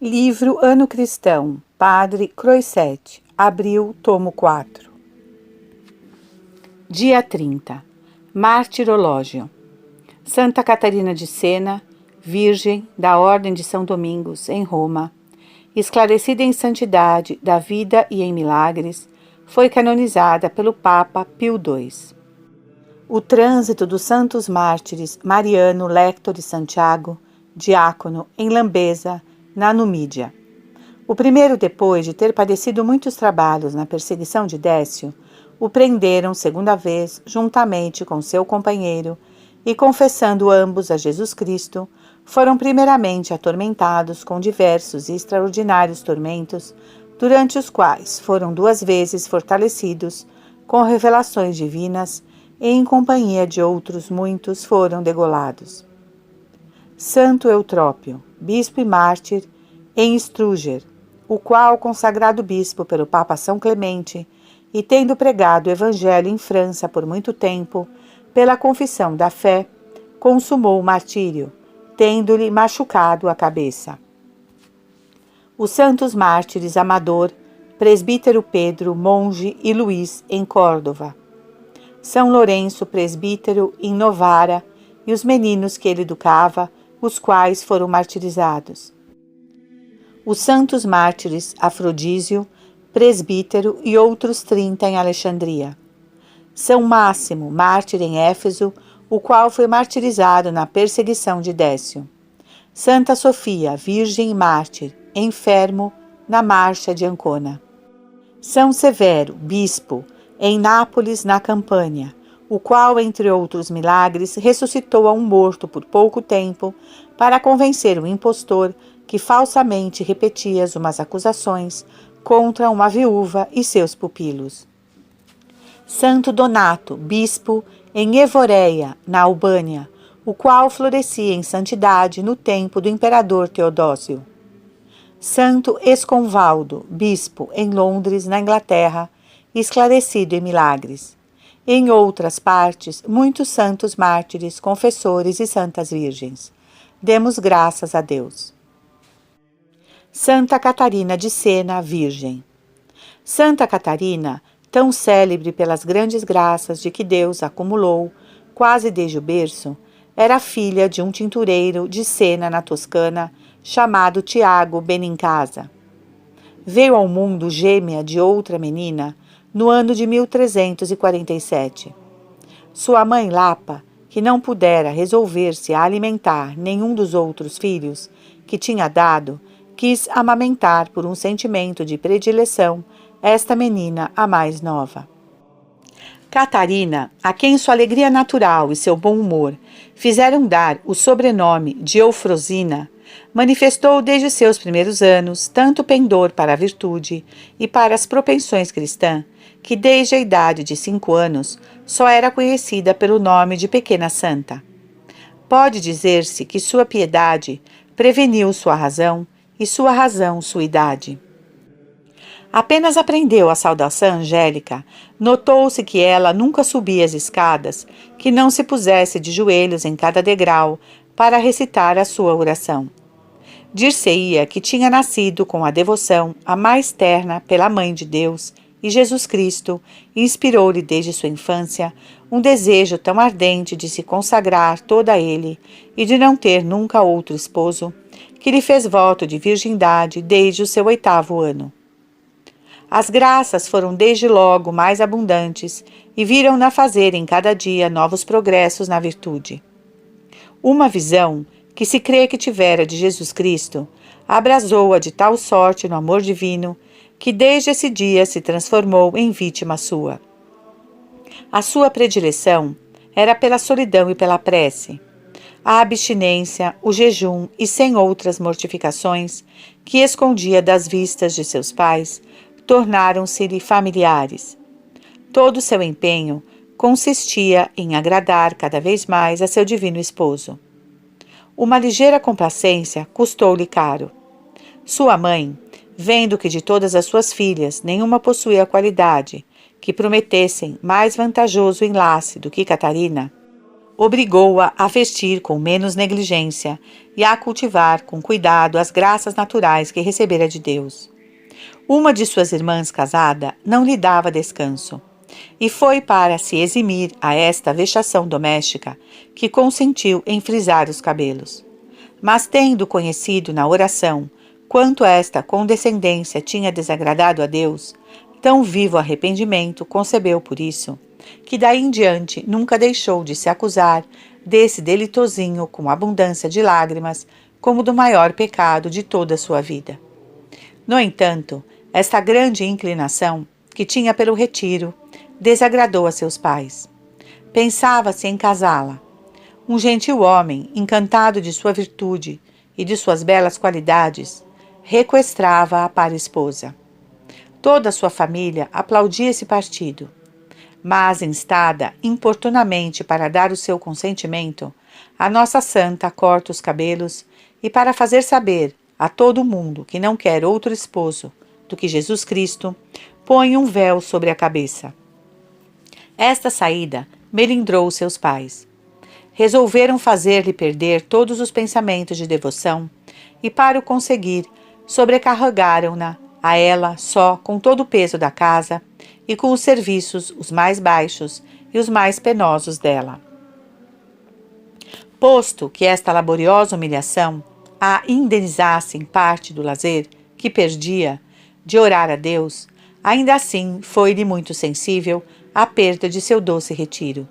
Livro Ano Cristão, Padre Croisset, Abril, tomo 4. Dia 30. Martirológio. Santa Catarina de Sena, Virgem da Ordem de São Domingos, em Roma, esclarecida em santidade da vida e em milagres, foi canonizada pelo Papa Pio II. O trânsito dos santos mártires Mariano Lector e Santiago, diácono, em Lambesa, na Numídia. O primeiro, depois de ter padecido muitos trabalhos na perseguição de Décio, o prenderam segunda vez, juntamente com seu companheiro, e confessando ambos a Jesus Cristo, foram primeiramente atormentados com diversos e extraordinários tormentos, durante os quais foram 2 vezes fortalecidos com revelações divinas e em companhia de outros muitos foram degolados. Santo Eutrópio, bispo e mártir, em Estrúger, o qual, consagrado bispo pelo Papa São Clemente, e tendo pregado o Evangelho em França por muito tempo, pela confissão da fé, consumou o martírio, tendo-lhe machucado a cabeça. Os santos mártires Amador, presbítero Pedro, monge e Luís, em Córdova. São Lourenço, presbítero, em Novara, e os meninos que ele educava, os quais foram martirizados. Os santos mártires Afrodísio, presbítero e outros 30 em Alexandria. São Máximo, mártir em Éfeso, o qual foi martirizado na perseguição de Décio. Santa Sofia, virgem e mártir, enfermo, na marcha de Ancona. São Severo, bispo, em Nápoles, na Campânia, o qual, entre outros milagres, ressuscitou a um morto por pouco tempo, para convencer o impostor que falsamente repetia as umas acusações contra uma viúva e seus pupilos. Santo Donato, bispo, em Evoreia, na Albânia, o qual florescia em santidade no tempo do imperador Teodósio. Santo Esconvaldo, bispo, em Londres, na Inglaterra, esclarecido em milagres. Em outras partes, muitos santos mártires, confessores e santas virgens. Demos graças a Deus. Santa Catarina de Sena, Virgem. Santa Catarina, tão célebre pelas grandes graças de que Deus acumulou, quase desde o berço, era filha de um tintureiro de Sena, na Toscana, chamado Tiago Benincasa. Veio ao mundo gêmea de outra menina, no ano de 1347. Sua mãe Lapa, que não pudera resolver-se a alimentar nenhum dos outros filhos que tinha dado, quis amamentar por um sentimento de predileção esta menina, a mais nova. Catarina, a quem sua alegria natural e seu bom humor fizeram dar o sobrenome de Eufrosina, manifestou desde seus primeiros anos tanto pendor para a virtude e para as propensões cristãs, que desde a idade de 5 anos só era conhecida pelo nome de Pequena Santa. Pode dizer-se que sua piedade preveniu sua razão e sua razão sua idade. Apenas aprendeu a saudação angélica, notou-se que ela nunca subia as escadas, que não se pusesse de joelhos em cada degrau para recitar a sua oração. Dir-se-ia que tinha nascido com a devoção a mais terna pela Mãe de Deus, e Jesus Cristo inspirou-lhe desde sua infância um desejo tão ardente de se consagrar toda a ele e de não ter nunca outro esposo, que lhe fez voto de virgindade desde o seu 8º ano. As graças foram desde logo mais abundantes e viram-na fazer em cada dia novos progressos na virtude. Uma visão, que se crê que tivera de Jesus Cristo, abrasou-a de tal sorte no amor divino, que desde esse dia se transformou em vítima sua. A sua predileção era pela solidão e pela prece. A abstinência, o jejum e sem outras mortificações, que escondia das vistas de seus pais, tornaram-se-lhe familiares. Todo o seu empenho consistia em agradar cada vez mais a seu divino esposo. Uma ligeira complacência custou-lhe caro. Sua mãe, vendo que de todas as suas filhas nenhuma possuía qualidade que prometessem mais vantajoso enlace do que Catarina, obrigou-a a vestir com menos negligência e a cultivar com cuidado as graças naturais que recebera de Deus. Uma de suas irmãs casada não lhe dava descanso, e foi para se eximir a esta vexação doméstica que consentiu em frisar os cabelos. Mas tendo conhecido na oração quanto esta condescendência tinha desagradado a Deus, tão vivo arrependimento concebeu por isso, que daí em diante nunca deixou de se acusar desse delitozinho com abundância de lágrimas, como do maior pecado de toda a sua vida. No entanto, esta grande inclinação que tinha pelo retiro desagradou a seus pais. Pensava-se em casá-la. Um gentil homem, encantado de sua virtude e de suas belas qualidades, requestrava-a para esposa. Toda a sua família aplaudia esse partido, mas, instada importunamente para dar o seu consentimento, a nossa santa corta os cabelos e, para fazer saber a todo o mundo que não quer outro esposo do que Jesus Cristo, põe um véu sobre a cabeça. Esta saída melindrou seus pais. Resolveram fazer-lhe perder todos os pensamentos de devoção e, para o conseguir, sobrecarregaram-na a ela só com todo o peso da casa e com os serviços os mais baixos e os mais penosos dela. Posto que esta laboriosa humilhação a indenizasse em parte do lazer que perdia de orar a Deus, ainda assim foi-lhe muito sensível à perda de seu doce retiro.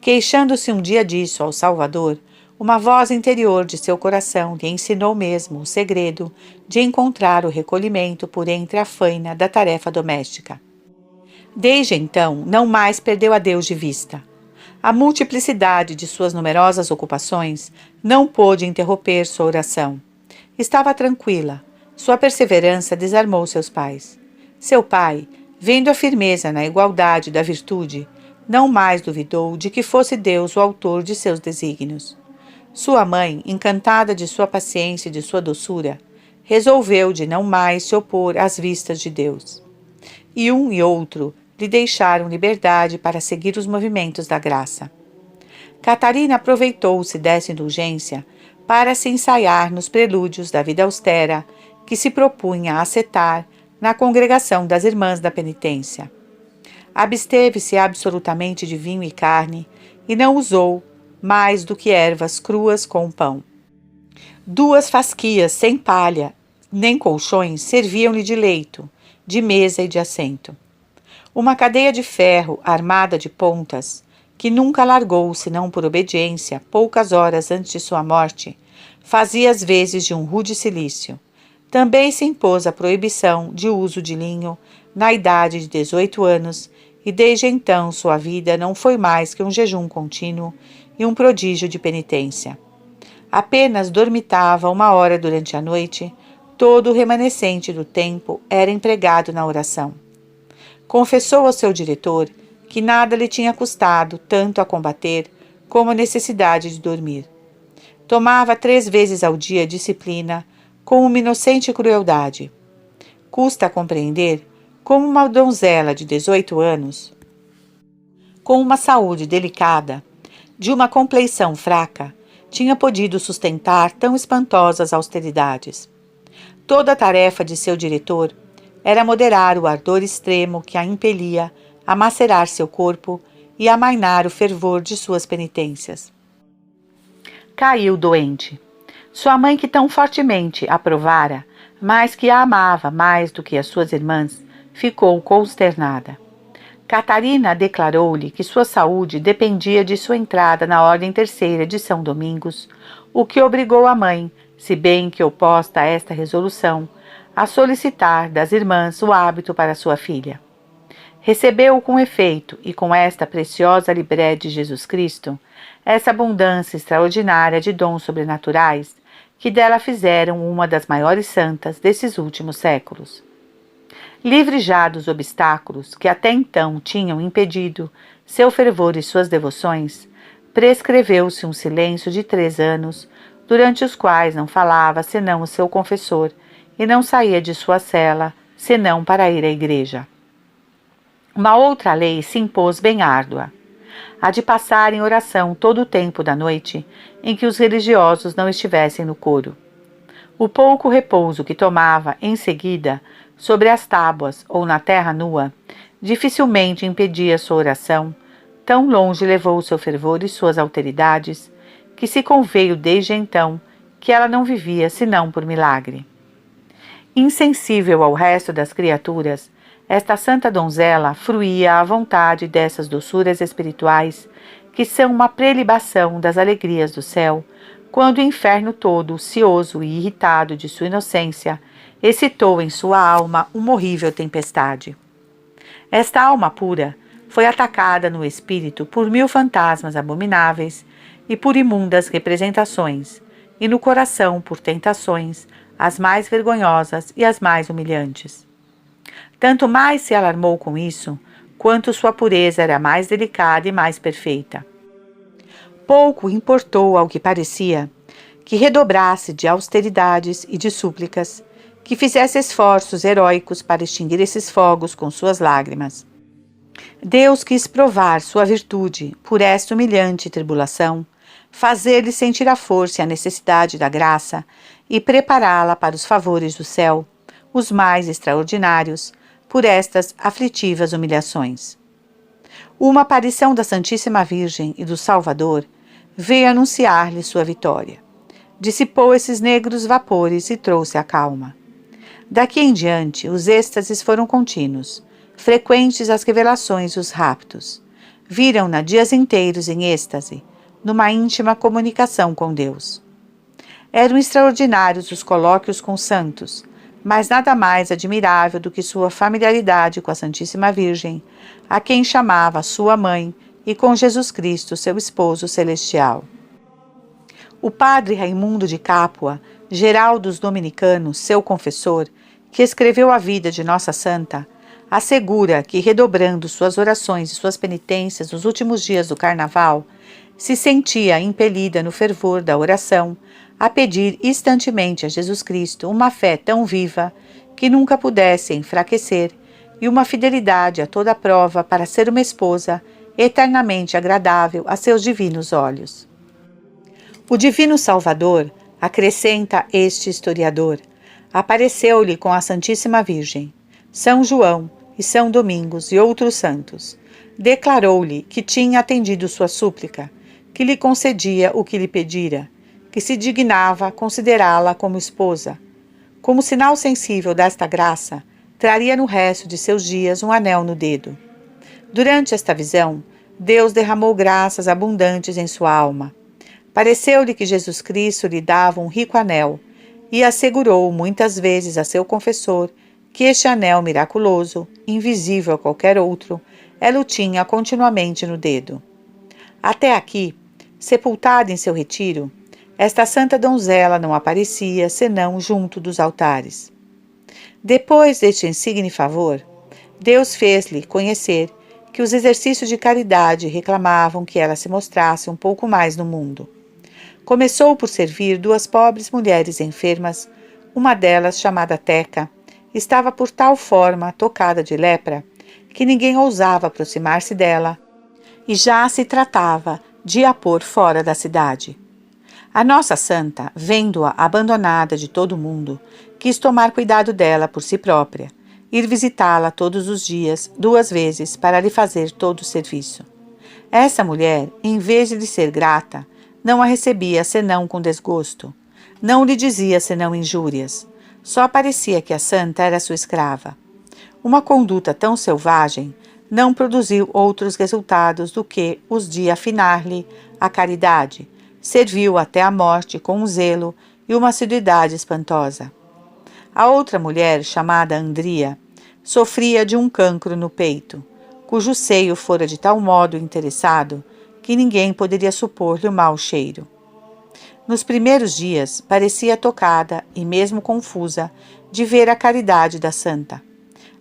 Queixando-se um dia disso ao Salvador, uma voz interior de seu coração lhe ensinou mesmo o segredo de encontrar o recolhimento por entre a faina da tarefa doméstica. Desde então, não mais perdeu a Deus de vista. A multiplicidade de suas numerosas ocupações não pôde interromper sua oração. Estava tranquila. Sua perseverança desarmou seus pais. Seu pai, vendo a firmeza na igualdade da virtude, não mais duvidou de que fosse Deus o autor de seus desígnios. Sua mãe, encantada de sua paciência e de sua doçura, resolveu de não mais se opor às vistas de Deus. E um e outro lhe deixaram liberdade para seguir os movimentos da graça. Catarina aproveitou-se dessa indulgência para se ensaiar nos prelúdios da vida austera que se propunha a ascetar na congregação das Irmãs da Penitência. Absteve-se absolutamente de vinho e carne e não usou mais do que ervas cruas com pão. 2 fasquias sem palha nem colchões serviam-lhe de leito, de mesa e de assento. Uma cadeia de ferro armada de pontas, que nunca largou senão por obediência poucas horas antes de sua morte, fazia as vezes de um rude cilício. Também se impôs a proibição de uso de linho na idade de 18 anos e desde então sua vida não foi mais que um jejum contínuo e um prodígio de penitência. Apenas dormitava 1 hora durante a noite, todo o remanescente do tempo era empregado na oração. Confessou ao seu diretor que nada lhe tinha custado tanto a combater como a necessidade de dormir. Tomava 3 vezes ao dia disciplina com uma inocente crueldade. Custa a compreender como uma donzela de 18 anos, com uma saúde delicada, de uma compleição fraca, tinha podido sustentar tão espantosas austeridades. Toda a tarefa de seu diretor era moderar o ardor extremo que a impelia a macerar seu corpo e amainar o fervor de suas penitências. Caiu doente. Sua mãe, que tão fortemente a provara, mas que a amava mais do que as suas irmãs, ficou consternada. Catarina declarou-lhe que sua saúde dependia de sua entrada na Ordem Terceira de São Domingos, o que obrigou a mãe, se bem que oposta a esta resolução, a solicitar das irmãs o hábito para sua filha. Recebeu-o com efeito e com esta preciosa libré de Jesus Cristo, essa abundância extraordinária de dons sobrenaturais, que dela fizeram uma das maiores santas desses últimos séculos. Livre já dos obstáculos que até então tinham impedido seu fervor e suas devoções, prescreveu-se um silêncio de 3 anos, durante os quais não falava senão o seu confessor e não saía de sua cela senão para ir à igreja. Uma outra lei se impôs bem árdua. a de passar em oração todo o tempo da noite em que os religiosos não estivessem no coro. O pouco repouso que tomava, em seguida, sobre as tábuas ou na terra nua, dificilmente impedia sua oração, tão longe levou seu fervor e suas alteridades, que se conveio desde então que ela não vivia senão por milagre. Insensível ao resto das criaturas, esta santa donzela fruía à vontade dessas doçuras espirituais que são uma prelibação das alegrias do céu, quando o inferno todo, cioso e irritado de sua inocência, excitou em sua alma uma horrível tempestade. Esta alma pura foi atacada no espírito por 1000 fantasmas abomináveis e por imundas representações, e no coração por tentações, as mais vergonhosas e as mais humilhantes. Tanto mais se alarmou com isso, quanto sua pureza era mais delicada e mais perfeita. Pouco importou, ao que parecia, que redobrasse de austeridades e de súplicas, que fizesse esforços heróicos para extinguir esses fogos com suas lágrimas. Deus quis provar sua virtude por esta humilhante tribulação, fazer-lhe sentir a força e a necessidade da graça e prepará-la para os favores do céu, os mais extraordinários, por estas aflitivas humilhações. Uma aparição da Santíssima Virgem e do Salvador veio anunciar-lhe sua vitória. Dissipou esses negros vapores e trouxe a calma. Daqui em diante, os êxtases foram contínuos, frequentes as revelações e os raptos. Viram-na dias inteiros em êxtase, numa íntima comunicação com Deus. Eram extraordinários os colóquios com santos, mas nada mais admirável do que sua familiaridade com a Santíssima Virgem, a quem chamava sua mãe, e com Jesus Cristo, seu esposo celestial. O padre Raimundo de Capua, geral dos dominicanos, seu confessor, que escreveu a vida de Nossa Santa, assegura que, redobrando suas orações e suas penitências nos últimos dias do Carnaval, se sentia impelida no fervor da oração a pedir instantemente a Jesus Cristo uma fé tão viva que nunca pudesse enfraquecer e uma fidelidade a toda prova para ser uma esposa eternamente agradável a seus divinos olhos. O divino Salvador, acrescenta este historiador, apareceu-lhe com a Santíssima Virgem, São João e São Domingos e outros santos. Declarou-lhe que tinha atendido sua súplica, que lhe concedia o que lhe pedira, que se dignava considerá-la como esposa. Como sinal sensível desta graça, traria no resto de seus dias um anel no dedo. Durante esta visão, Deus derramou graças abundantes em sua alma. Pareceu-lhe que Jesus Cristo lhe dava um rico anel e assegurou muitas vezes a seu confessor que este anel miraculoso, invisível a qualquer outro, ela o tinha continuamente no dedo. Até aqui, sepultada em seu retiro, esta santa donzela não aparecia senão junto dos altares. Depois deste insigne favor, Deus fez-lhe conhecer que os exercícios de caridade reclamavam que ela se mostrasse um pouco mais no mundo. Começou por servir 2 pobres mulheres enfermas, uma delas, chamada Teca, estava por tal forma tocada de lepra que ninguém ousava aproximar-se dela e já se tratava de a pôr fora da cidade. A nossa santa, vendo-a abandonada de todo o mundo, quis tomar cuidado dela por si própria, ir visitá-la todos os dias, 2 vezes, para lhe fazer todo o serviço. Essa mulher, em vez de lhe ser grata, não a recebia senão com desgosto, não lhe dizia senão injúrias, só parecia que a santa era sua escrava. Uma conduta tão selvagem não produziu outros resultados do que os de afinar-lhe a caridade, serviu até a morte com um zelo e uma assiduidade espantosa. A outra mulher, chamada Andria, sofria de um cancro no peito, cujo seio fora de tal modo interessado que ninguém poderia supor-lhe o mau cheiro. Nos primeiros dias, parecia tocada e mesmo confusa de ver a caridade da santa.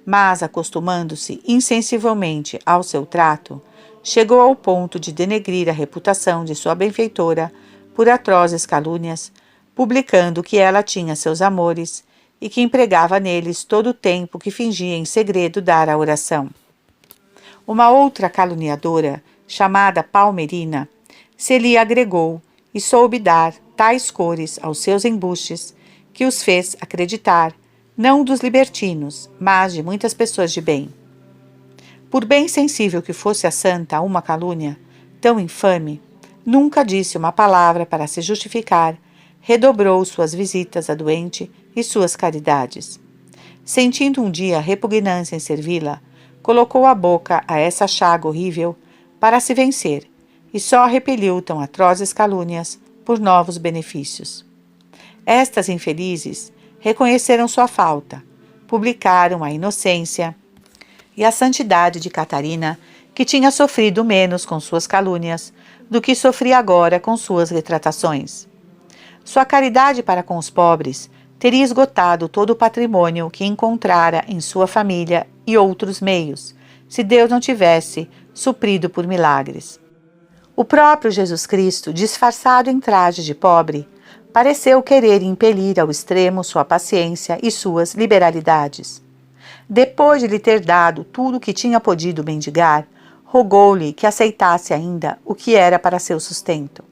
Mas, acostumando-se insensivelmente ao seu trato, chegou ao ponto de denegrir a reputação de sua benfeitora por atrozes calúnias, publicando que ela tinha seus amores e que empregava neles todo o tempo que fingia em segredo dar à oração. Uma outra caluniadora, chamada palmerina, se lhe agregou e soube dar tais cores aos seus embustes que os fez acreditar, não dos libertinos, mas de muitas pessoas de bem. Por bem sensível que fosse a santa a uma calúnia tão infame, nunca disse uma palavra para se justificar, redobrou suas visitas à doente e suas caridades. Sentindo um dia repugnância em servi-la, colocou a boca a essa chaga horrível para se vencer, e só repeliu tão atrozes calúnias por novos benefícios. Estas infelizes reconheceram sua falta, publicaram a inocência e a santidade de Catarina, que tinha sofrido menos com suas calúnias do que sofria agora com suas retratações. Sua caridade para com os pobres teria esgotado todo o patrimônio que encontrara em sua família e outros meios, se Deus não tivesse suprido por milagres. O próprio Jesus Cristo, disfarçado em traje de pobre, pareceu querer impelir ao extremo sua paciência e suas liberalidades. Depois de lhe ter dado tudo o que tinha podido mendigar, rogou-lhe que aceitasse ainda o que era para seu sustento.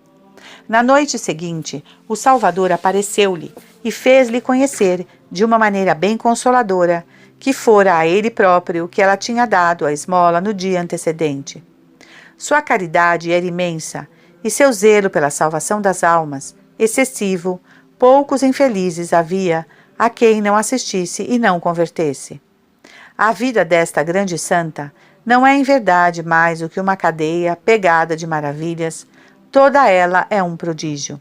Na noite seguinte, o Salvador apareceu-lhe e fez-lhe conhecer, de uma maneira bem consoladora, que fora a ele próprio que ela tinha dado a esmola no dia antecedente. Sua caridade era imensa, e seu zelo pela salvação das almas, excessivo. Poucos infelizes havia a quem não assistisse e não convertesse. A vida desta grande santa não é em verdade mais do que uma cadeia pegada de maravilhas, toda ela é um prodígio.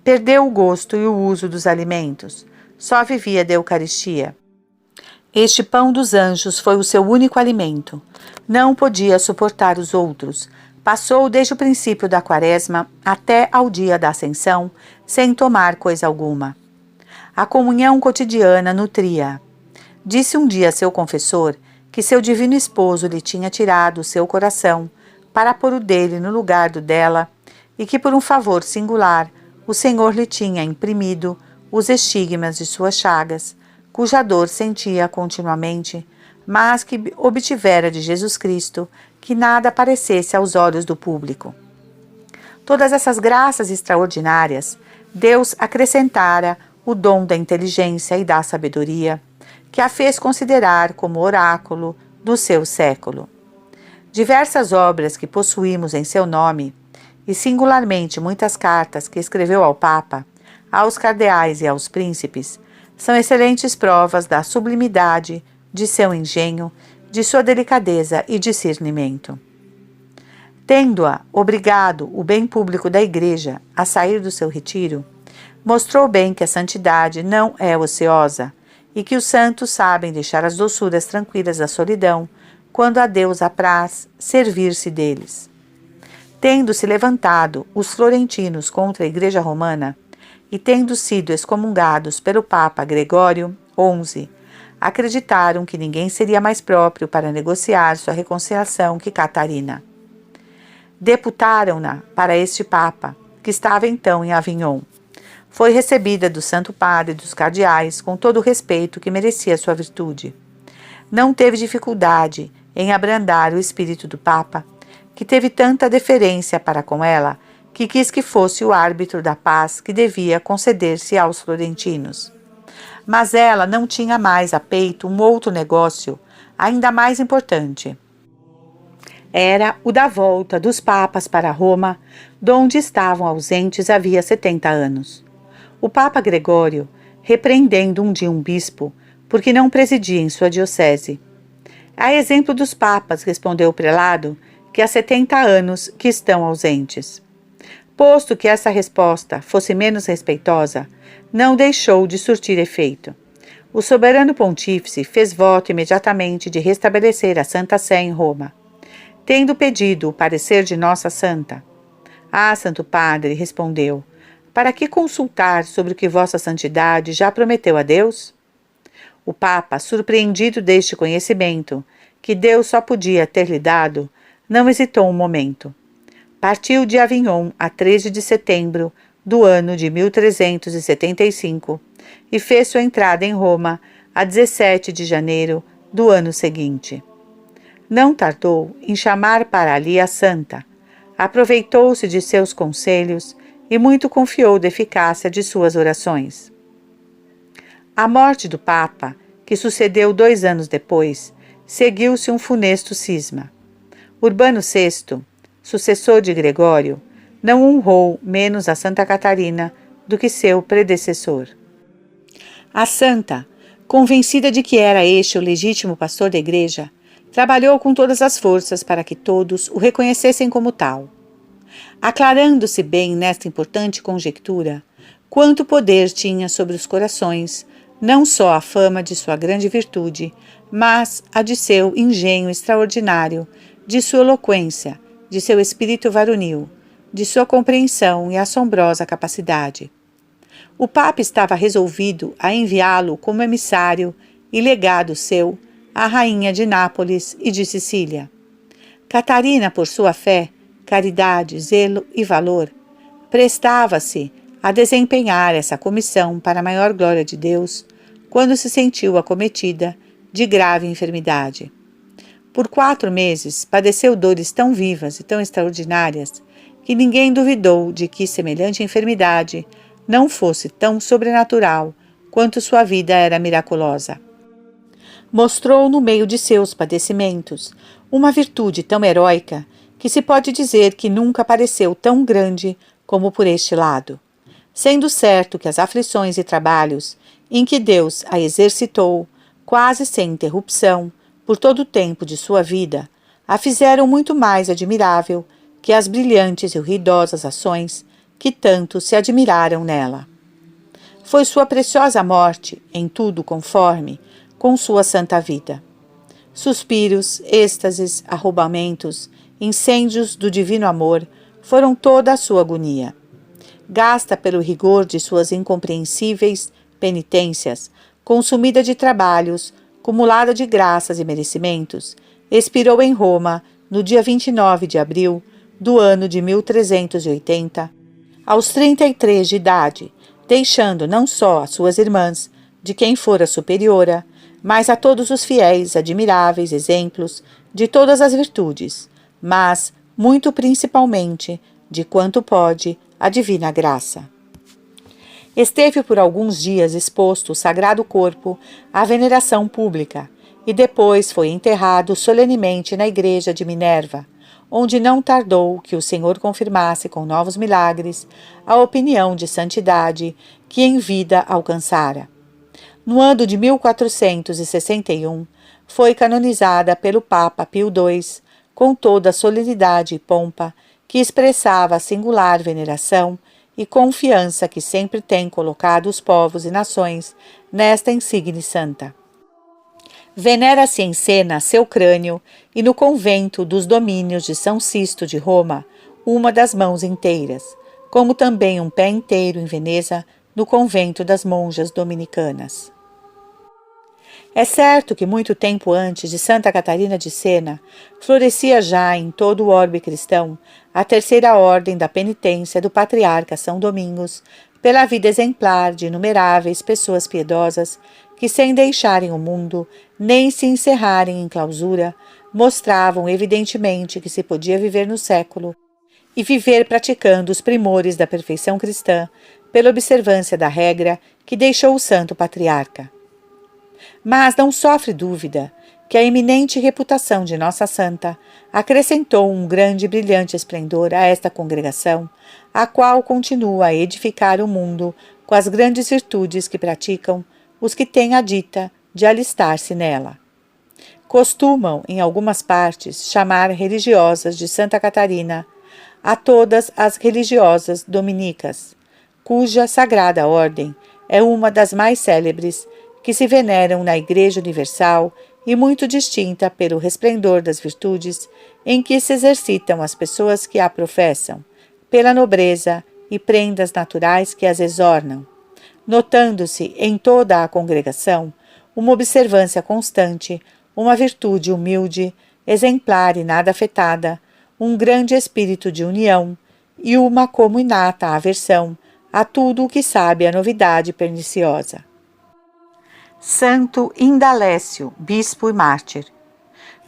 Perdeu o gosto e o uso dos alimentos, só vivia da Eucaristia. Este pão dos anjos foi o seu único alimento. Não podia suportar os outros. Passou desde o princípio da Quaresma até ao dia da Ascensão, sem tomar coisa alguma. A comunhão cotidiana nutria. Disse um dia a seu confessor que seu divino esposo lhe tinha tirado o seu coração para pôr o dele no lugar do dela e que, por um favor singular, o Senhor lhe tinha imprimido os estigmas de suas chagas, cuja dor sentia continuamente, mas que obtivera de Jesus Cristo que nada aparecesse aos olhos do público. Todas essas graças extraordinárias, Deus acrescentara o dom da inteligência e da sabedoria, que a fez considerar como oráculo do seu século. Diversas obras que possuímos em seu nome, e singularmente muitas cartas que escreveu ao Papa, aos cardeais e aos príncipes, são excelentes provas da sublimidade de seu engenho, de sua delicadeza e discernimento. Tendo-a obrigado o bem público da Igreja a sair do seu retiro, mostrou bem que a santidade não é ociosa e que os santos sabem deixar as doçuras tranquilas da solidão quando a Deus apraz servir-se deles. Tendo-se levantado os florentinos contra a Igreja Romana e tendo sido excomungados pelo Papa Gregório XI, acreditaram que ninguém seria mais próprio para negociar sua reconciliação que Catarina. Deputaram-na para este Papa, que estava então em Avignon. Foi recebida do Santo Padre e dos cardeais com todo o respeito que merecia sua virtude. Não teve dificuldade em abrandar o espírito do Papa, que teve tanta deferência para com ela, que quis que fosse o árbitro da paz que devia conceder-se aos florentinos. Mas ela não tinha mais a peito um outro negócio, ainda mais importante. Era o da volta dos papas para Roma, donde estavam ausentes havia 70 anos. O Papa Gregório, repreendendo um dia um bispo, porque não presidia em sua diocese. A exemplo dos papas, respondeu o prelado, que há 70 anos que estão ausentes. Posto que essa resposta fosse menos respeitosa, não deixou de surtir efeito. O soberano pontífice fez voto imediatamente de restabelecer a Santa Sé em Roma, tendo pedido o parecer de Nossa Santa. Ah, Santo Padre, respondeu, para que consultar sobre o que Vossa Santidade já prometeu a Deus? O Papa, surpreendido deste conhecimento, que Deus só podia ter lhe dado, não hesitou um momento. Partiu de Avignon a 13 de setembro do ano de 1375 e fez sua entrada em Roma a 17 de janeiro do ano seguinte. Não tardou em chamar para ali a santa, aproveitou-se de seus conselhos e muito confiou da eficácia de suas orações. A morte do Papa, que sucedeu 2 anos depois, seguiu-se um funesto cisma. Urbano VI, sucessor de Gregório, não honrou menos a Santa Catarina do que seu predecessor. A santa, convencida de que era este o legítimo pastor da igreja, trabalhou com todas as forças para que todos o reconhecessem como tal. Aclarando-se bem nesta importante conjectura, quanto poder tinha sobre os corações, não só a fama de sua grande virtude, mas a de seu engenho extraordinário, de sua eloquência, de seu espírito varonil, de sua compreensão e assombrosa capacidade. O Papa estava resolvido a enviá-lo como emissário e legado seu à rainha de Nápoles e de Sicília. Catarina, por sua fé, caridade, zelo e valor, prestava-se a desempenhar essa comissão para a maior glória de Deus, quando se sentiu acometida de grave enfermidade. Por 4 meses padeceu dores tão vivas e tão extraordinárias que ninguém duvidou de que semelhante enfermidade não fosse tão sobrenatural quanto sua vida era miraculosa. Mostrou no meio de seus padecimentos uma virtude tão heróica que se pode dizer que nunca pareceu tão grande como por este lado, sendo certo que as aflições e trabalhos em que Deus a exercitou, quase sem interrupção, por todo o tempo de sua vida, a fizeram muito mais admirável que as brilhantes e ruidosas ações que tanto se admiraram nela. Foi sua preciosa morte, em tudo conforme, com sua santa vida. Suspiros, êxtases, arrombamentos, incêndios do divino amor foram toda a sua agonia. Gasta pelo rigor de suas incompreensíveis penitências, consumida de trabalhos, cumulada de graças e merecimentos, expirou em Roma no dia 29 de abril do ano de 1380, aos 33 de idade, deixando não só as suas irmãs, de quem fora superiora, mas a todos os fiéis admiráveis exemplos de todas as virtudes, mas, muito principalmente, de quanto pode a divina graça. Esteve por alguns dias exposto o sagrado corpo à veneração pública e depois foi enterrado solenemente na igreja de Minerva, onde não tardou que o Senhor confirmasse com novos milagres a opinião de santidade que em vida alcançara. No ano de 1461, foi canonizada pelo Papa Pio II, com toda a solenidade e pompa que expressava a singular veneração e confiança que sempre tem colocado os povos e nações nesta insígne santa. Venera-se em Cena seu crânio e no convento dos domínios de São Sisto de Roma uma das mãos inteiras, como também um pé inteiro em Veneza no convento das monjas dominicanas. É certo que muito tempo antes de Santa Catarina de Sena, florescia já em todo o orbe cristão a terceira ordem da penitência do patriarca São Domingos, pela vida exemplar de inumeráveis pessoas piedosas que, sem deixarem o mundo, nem se encerrarem em clausura, mostravam evidentemente que se podia viver no século e viver praticando os primores da perfeição cristã pela observância da regra que deixou o santo patriarca. Mas não sofre dúvida que a eminente reputação de nossa santa acrescentou um grande e brilhante esplendor a esta congregação, a qual continua a edificar o mundo com as grandes virtudes que praticam os que têm a dita de alistar-se nela. Costumam, em algumas partes, chamar religiosas de Santa Catarina a todas as religiosas dominicas, cuja sagrada ordem é uma das mais célebres que se veneram na Igreja Universal e muito distinta pelo resplendor das virtudes em que se exercitam as pessoas que a professam, pela nobreza e prendas naturais que as exornam, notando-se em toda a congregação uma observância constante, uma virtude humilde, exemplar e nada afetada, um grande espírito de união e uma como inata aversão a tudo o que sabe a novidade perniciosa. Santo Indalécio, bispo e mártir.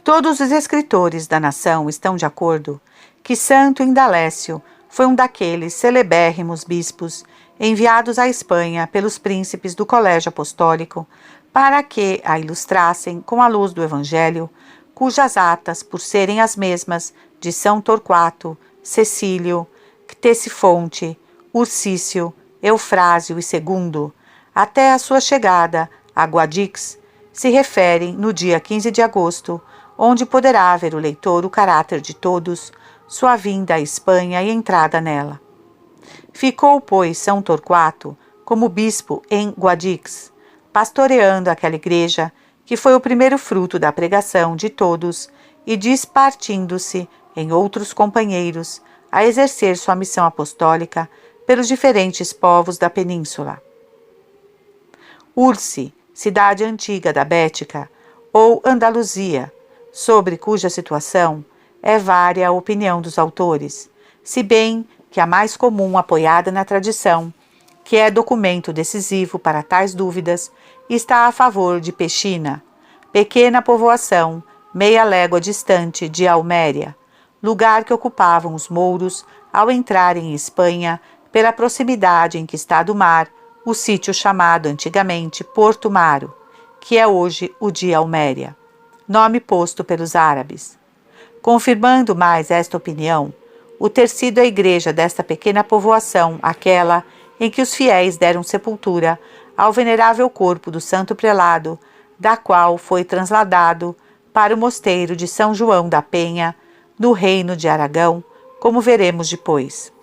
Todos os escritores da nação estão de acordo que Santo Indalécio foi um daqueles celebérrimos bispos enviados à Espanha pelos príncipes do Colégio Apostólico para que a ilustrassem com a luz do Evangelho, cujas atas, por serem as mesmas de São Torquato, Cecílio, Ctesifonte, Urcício, Eufrásio e Segundo, até a sua chegada a Guadix, se referem no dia 15 de agosto, onde poderá ver o leitor o caráter de todos, sua vinda à Espanha e entrada nela. Ficou, pois, São Torquato como bispo em Guadix, pastoreando aquela igreja que foi o primeiro fruto da pregação de todos e dispartindo-se em outros companheiros a exercer sua missão apostólica pelos diferentes povos da península. Ursi, cidade antiga da Bética, ou Andaluzia, sobre cuja situação é vária a opinião dos autores, se bem que a mais comum, apoiada na tradição, que é documento decisivo para tais dúvidas, está a favor de Pechina, pequena povoação meia légua distante de Alméria, lugar que ocupavam os mouros ao entrarem em Espanha pela proximidade em que está do mar o sítio chamado antigamente Porto Maro, que é hoje o de Alméria, nome posto pelos árabes. Confirmando mais esta opinião, o ter sido a igreja desta pequena povoação aquela em que os fiéis deram sepultura ao venerável corpo do santo prelado, da qual foi transladado para o mosteiro de São João da Penha, no reino de Aragão, como veremos depois.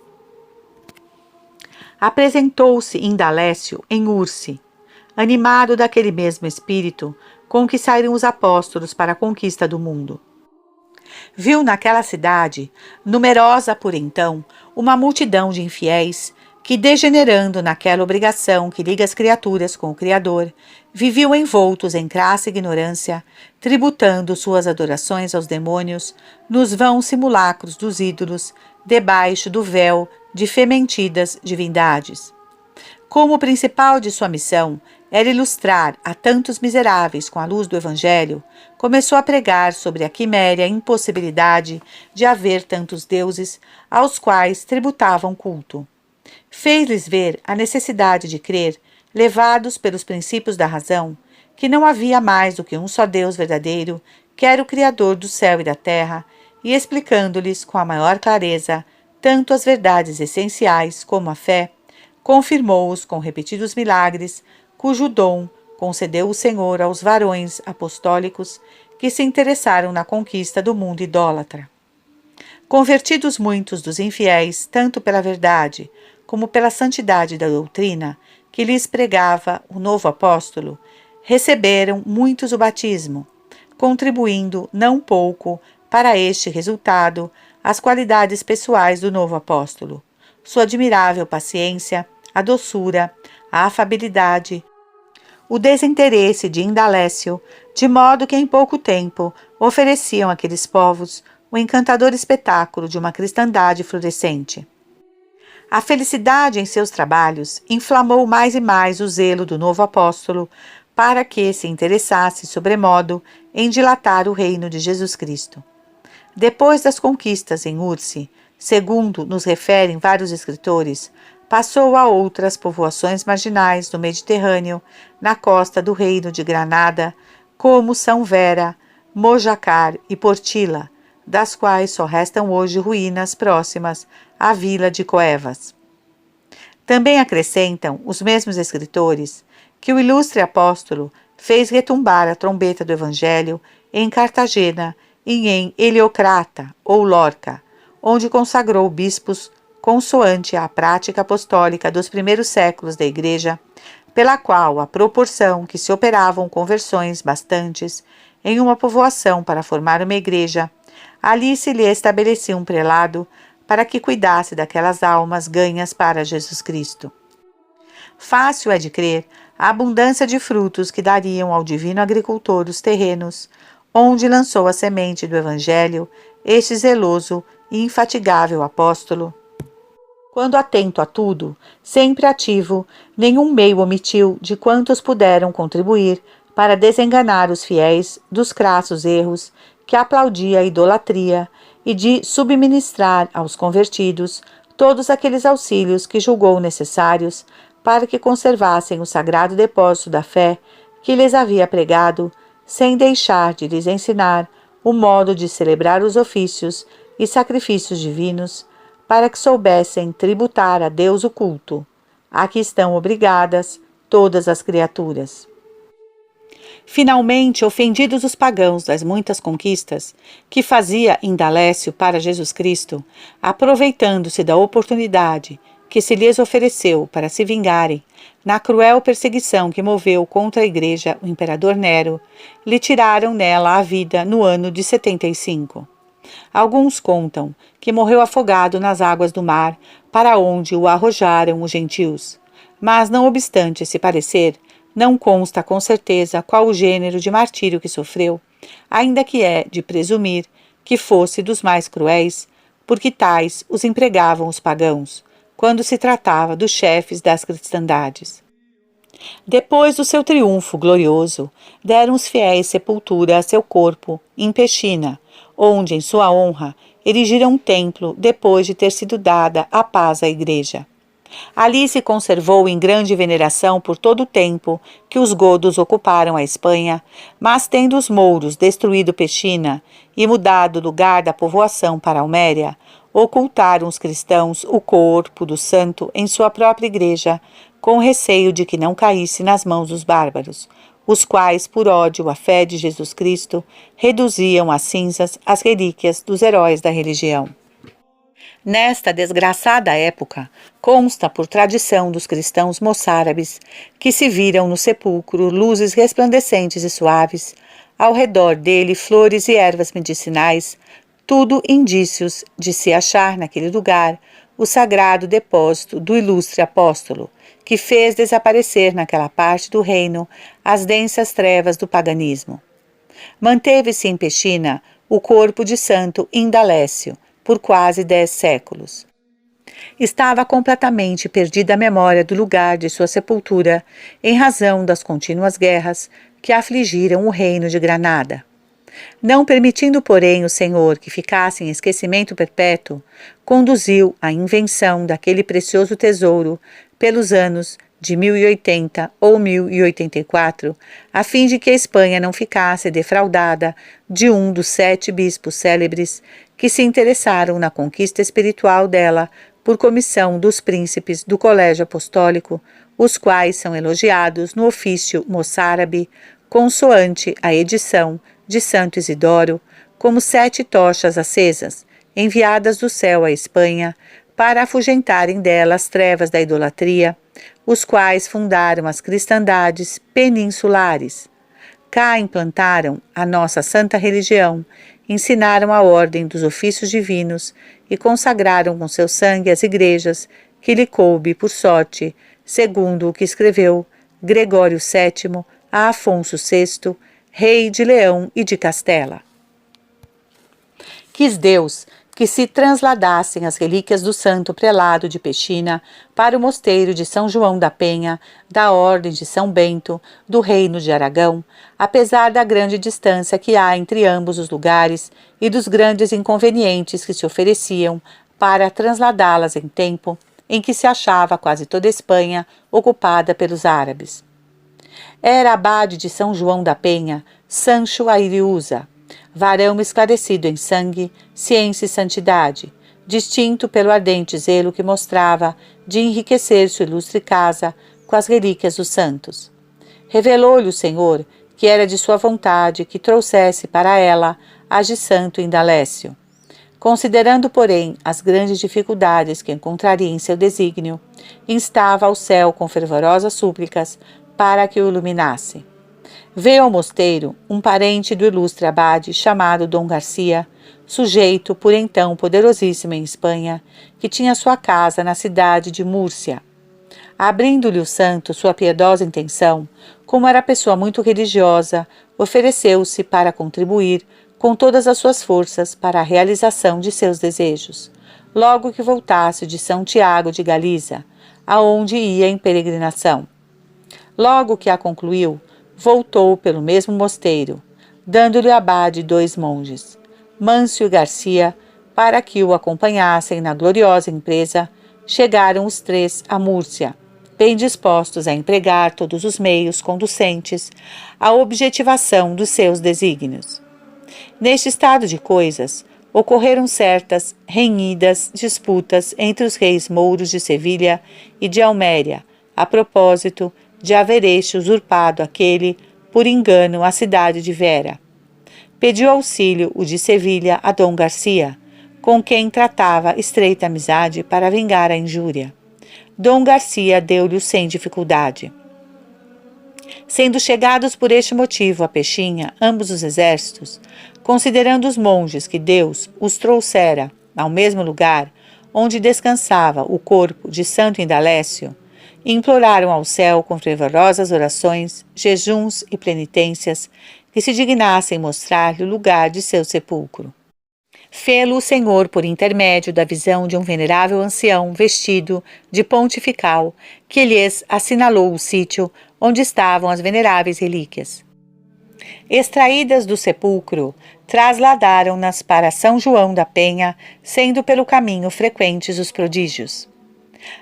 Apresentou-se Indalécio em Ursi, animado daquele mesmo espírito com que saíram os apóstolos para a conquista do mundo. Viu naquela cidade, numerosa por então, uma multidão de infiéis que, degenerando naquela obrigação que liga as criaturas com o Criador, viviam envoltos em crassa ignorância, tributando suas adorações aos demônios nos vãos simulacros dos ídolos, debaixo do véu de fementidas divindades. Como o principal de sua missão era ilustrar a tantos miseráveis com a luz do Evangelho, começou a pregar sobre a quiméria impossibilidade de haver tantos deuses aos quais tributavam culto. Fez-lhes ver a necessidade de crer, levados pelos princípios da razão, que não havia mais do que um só Deus verdadeiro, que era o Criador do céu e da terra, e explicando-lhes com a maior clareza tanto as verdades essenciais como a fé, confirmou-os com repetidos milagres, cujo dom concedeu o Senhor aos varões apostólicos que se interessaram na conquista do mundo idólatra. Convertidos muitos dos infiéis, tanto pela verdade como pela santidade da doutrina que lhes pregava o novo apóstolo, receberam muitos o batismo, contribuindo não pouco para este resultado as qualidades pessoais do novo apóstolo, sua admirável paciência, a doçura, a afabilidade, o desinteresse de Indalécio, de modo que em pouco tempo ofereciam àqueles povos o encantador espetáculo de uma cristandade florescente. A felicidade em seus trabalhos inflamou mais e mais o zelo do novo apóstolo para que se interessasse sobremodo em dilatar o reino de Jesus Cristo. Depois das conquistas em Ursi, segundo nos referem vários escritores, passou a outras povoações marginais do Mediterrâneo, na costa do reino de Granada, como São Vera, Mojacar e Portila, das quais só restam hoje ruínas próximas à vila de Coevas. Também acrescentam os mesmos escritores que o ilustre apóstolo fez retumbar a trombeta do Evangelho em Cartagena e em Heliocrata, ou Lorca, onde consagrou bispos consoante à prática apostólica dos primeiros séculos da Igreja, pela qual a proporção que se operavam conversões bastantes em uma povoação para formar uma igreja, ali se lhe estabelecia um prelado para que cuidasse daquelas almas ganhas para Jesus Cristo. Fácil é de crer a abundância de frutos que dariam ao divino agricultor os terrenos, onde lançou a semente do Evangelho este zeloso e infatigável apóstolo. Quando atento a tudo, sempre ativo, nenhum meio omitiu de quantos puderam contribuir para desenganar os fiéis dos crassos erros que aplaudia a idolatria e de subministrar aos convertidos todos aqueles auxílios que julgou necessários para que conservassem o sagrado depósito da fé que lhes havia pregado, sem deixar de lhes ensinar o modo de celebrar os ofícios e sacrifícios divinos, para que soubessem tributar a Deus o culto, a que estão obrigadas todas as criaturas. Finalmente, ofendidos os pagãos das muitas conquistas que fazia Indalécio para Jesus Cristo, aproveitando-se da oportunidade que se lhes ofereceu para se vingarem, na cruel perseguição que moveu contra a igreja o imperador Nero, lhe tiraram nela a vida no ano de 75. Alguns contam que morreu afogado nas águas do mar, para onde o arrojaram os gentios. Mas, não obstante esse parecer, não consta com certeza qual o gênero de martírio que sofreu, ainda que é de presumir que fosse dos mais cruéis, porque tais os empregavam os pagãos, quando se tratava dos chefes das cristandades. Depois do seu triunfo glorioso, deram os fiéis sepultura a seu corpo em Pechina, onde, em sua honra, erigiram um templo depois de ter sido dada a paz à igreja. Ali se conservou em grande veneração por todo o tempo que os godos ocuparam a Espanha, mas tendo os mouros destruído Pechina e mudado o lugar da povoação para Alméria, ocultaram os cristãos o corpo do santo em sua própria igreja, com receio de que não caísse nas mãos dos bárbaros, os quais, por ódio à fé de Jesus Cristo, reduziam a cinzas as relíquias dos heróis da religião. Nesta desgraçada época, consta por tradição dos cristãos moçárabes que se viram no sepulcro luzes resplandecentes e suaves, ao redor dele flores e ervas medicinais, tudo indícios de se achar naquele lugar o sagrado depósito do ilustre apóstolo, que fez desaparecer naquela parte do reino as densas trevas do paganismo. Manteve-se em Pechina o corpo de Santo Indalécio por quase 10 séculos. Estava completamente perdida a memória do lugar de sua sepultura, em razão das contínuas guerras que afligiram o reino de Granada. Não permitindo, porém, o Senhor que ficasse em esquecimento perpétuo, conduziu a invenção daquele precioso tesouro pelos anos de 1080 ou 1084, a fim de que a Espanha não ficasse defraudada de um dos 7 bispos célebres que se interessaram na conquista espiritual dela por comissão dos príncipes do Colégio Apostólico, os quais são elogiados no ofício moçárabe, consoante a edição de Santo Isidoro, como 7 tochas acesas, enviadas do céu à Espanha, para afugentarem dela as trevas da idolatria, os quais fundaram as cristandades peninsulares. Cá implantaram a nossa santa religião, ensinaram a ordem dos ofícios divinos e consagraram com seu sangue as igrejas que lhe coube por sorte, segundo o que escreveu Gregório VII a Afonso VI, rei de Leão e de Castela. Quis Deus que se transladassem as relíquias do santo prelado de Pechina para o mosteiro de São João da Penha, da Ordem de São Bento, do Reino de Aragão, apesar da grande distância que há entre ambos os lugares e dos grandes inconvenientes que se ofereciam para transladá-las em tempo em que se achava quase toda a Espanha ocupada pelos árabes. Era abade de São João da Penha, Sancho Airiúza, varão esclarecido em sangue, ciência e santidade, distinto pelo ardente zelo que mostrava de enriquecer sua ilustre casa com as relíquias dos santos. Revelou-lhe o Senhor que era de sua vontade que trouxesse para ela as de Santo Indalécio. Considerando, porém, as grandes dificuldades que encontraria em seu desígnio, instava ao céu com fervorosas súplicas para que o iluminasse. Veio ao mosteiro um parente do ilustre abade chamado Dom Garcia, sujeito por então poderosíssimo em Espanha, que tinha sua casa na cidade de Múrcia. Abrindo-lhe o santo sua piedosa intenção, como era pessoa muito religiosa, ofereceu-se para contribuir com todas as suas forças para a realização de seus desejos, logo que voltasse de São Tiago de Galiza, aonde ia em peregrinação. Logo que a concluiu, voltou pelo mesmo mosteiro, dando-lhe o abade 2 monges, Mâncio e Garcia, para que o acompanhassem na gloriosa empresa. Chegaram os 3 a Múrcia, bem dispostos a empregar todos os meios conducentes à objetivação dos seus desígnios. Neste estado de coisas, ocorreram certas renhidas disputas entre os reis mouros de Sevilha e de Alméria, a propósito de haver este usurpado aquele, por engano, a cidade de Vera. Pediu auxílio o de Sevilha a Dom Garcia, com quem tratava estreita amizade para vingar a injúria. Dom Garcia deu-lhe sem dificuldade. Sendo chegados por este motivo a Pechinha ambos os exércitos, considerando os monges que Deus os trouxera ao mesmo lugar onde descansava o corpo de Santo Indalécio, imploraram ao céu com fervorosas orações, jejuns e penitências que se dignassem mostrar-lhe o lugar de seu sepulcro. Fê-lo o Senhor por intermédio da visão de um venerável ancião vestido de pontifical, que lhes assinalou o sítio onde estavam as veneráveis relíquias. Extraídas do sepulcro, trasladaram-nas para São João da Penha, sendo pelo caminho frequentes os prodígios.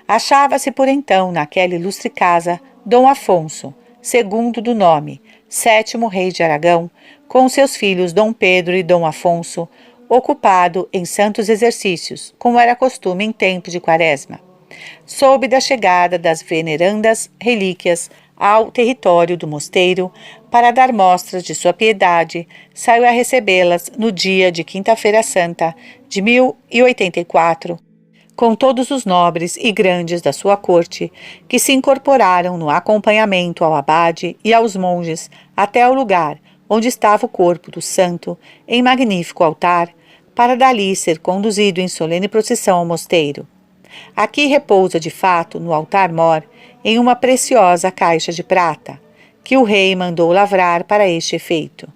Achava-se por então naquela ilustre casa Dom Afonso, segundo do nome, 7º rei de Aragão, com seus filhos Dom Pedro e Dom Afonso, ocupado em santos exercícios, como era costume em tempo de Quaresma. Soube da chegada das venerandas relíquias ao território do mosteiro, para dar mostras de sua piedade, saiu a recebê-las no dia de Quinta-feira Santa de 1084, com todos os nobres e grandes da sua corte, que se incorporaram no acompanhamento ao abade e aos monges até o lugar onde estava o corpo do santo, em magnífico altar, para dali ser conduzido em solene procissão ao mosteiro. Aqui repousa de fato, no altar-mor, em uma preciosa caixa de prata, que o rei mandou lavrar para este efeito.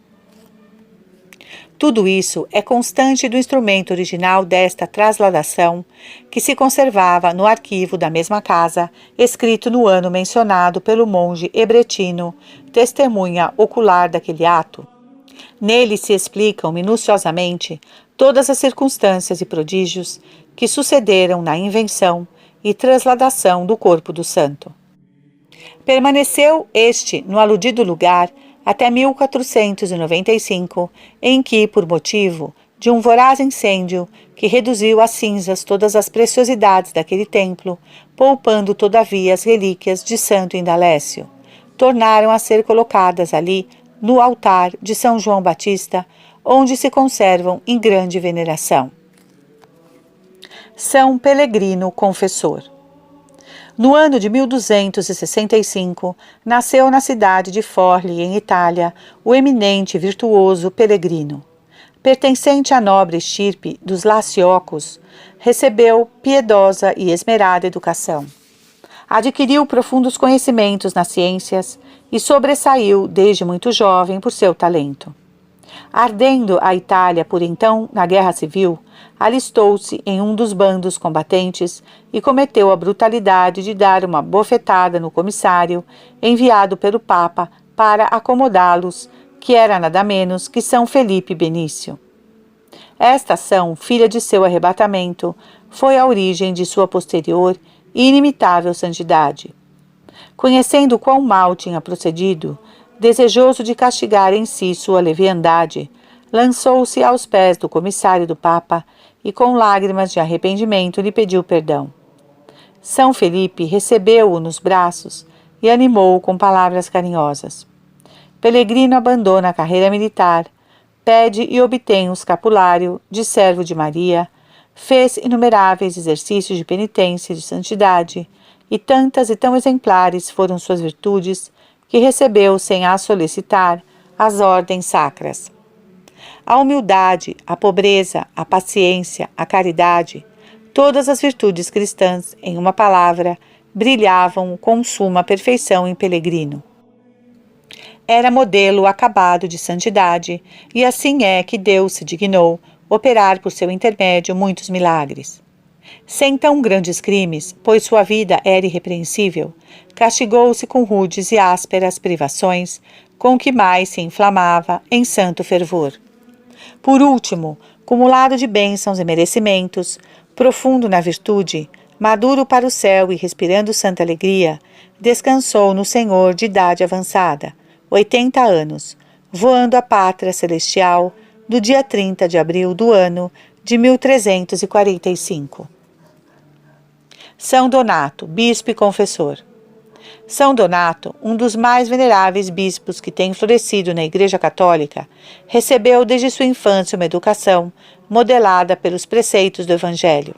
Tudo isso é constante do instrumento original desta trasladação, que se conservava no arquivo da mesma casa, escrito no ano mencionado pelo monge hebretino, testemunha ocular daquele ato. Nele se explicam minuciosamente todas as circunstâncias e prodígios que sucederam na invenção e transladação do corpo do santo. Permaneceu este no aludido lugar até 1495, em que, por motivo de um voraz incêndio que reduziu a cinzas todas as preciosidades daquele templo, poupando todavia as relíquias de Santo Indalécio, tornaram a ser colocadas ali no altar de São João Batista, onde se conservam em grande veneração. São Pelegrino Confessor. No ano de 1265, nasceu na cidade de Forli, em Itália, o eminente e virtuoso Pelegrino. Pertencente à nobre estirpe dos Laciocos, recebeu piedosa e esmerada educação. Adquiriu profundos conhecimentos nas ciências e sobressaiu desde muito jovem por seu talento. Ardendo a Itália por então na guerra civil, alistou-se em um dos bandos combatentes e cometeu a brutalidade de dar uma bofetada no comissário enviado pelo Papa para acomodá-los, que era nada menos que São Felipe Benício. Esta ação, filha de seu arrebatamento, foi a origem de sua posterior e inimitável santidade. Conhecendo quão mal tinha procedido, desejoso de castigar em si sua leviandade, lançou-se aos pés do comissário do Papa e com lágrimas de arrependimento lhe pediu perdão. São Felipe recebeu-o nos braços e animou-o com palavras carinhosas. Pelegrino abandona a carreira militar, pede e obtém o escapulário de servo de Maria, fez inumeráveis exercícios de penitência e de santidade, e tantas e tão exemplares foram suas virtudes, que recebeu sem as solicitar as ordens sacras. A humildade, a pobreza, a paciência, a caridade, todas as virtudes cristãs, em uma palavra, brilhavam com suma perfeição em Pelegrino. Era modelo acabado de santidade, e assim é que Deus se dignou operar por seu intermédio muitos milagres. Sem tão grandes crimes, pois sua vida era irrepreensível, castigou-se com rudes e ásperas privações, com que mais se inflamava em santo fervor. Por último, cumulado de bênçãos e merecimentos, profundo na virtude, maduro para o céu e respirando santa alegria, descansou no Senhor de idade avançada, 80 anos, voando à pátria celestial do dia 30 de abril do ano de 1345. São Donato, bispo e confessor. São Donato, um dos mais veneráveis bispos que tem florescido na Igreja Católica, recebeu desde sua infância uma educação modelada pelos preceitos do Evangelho.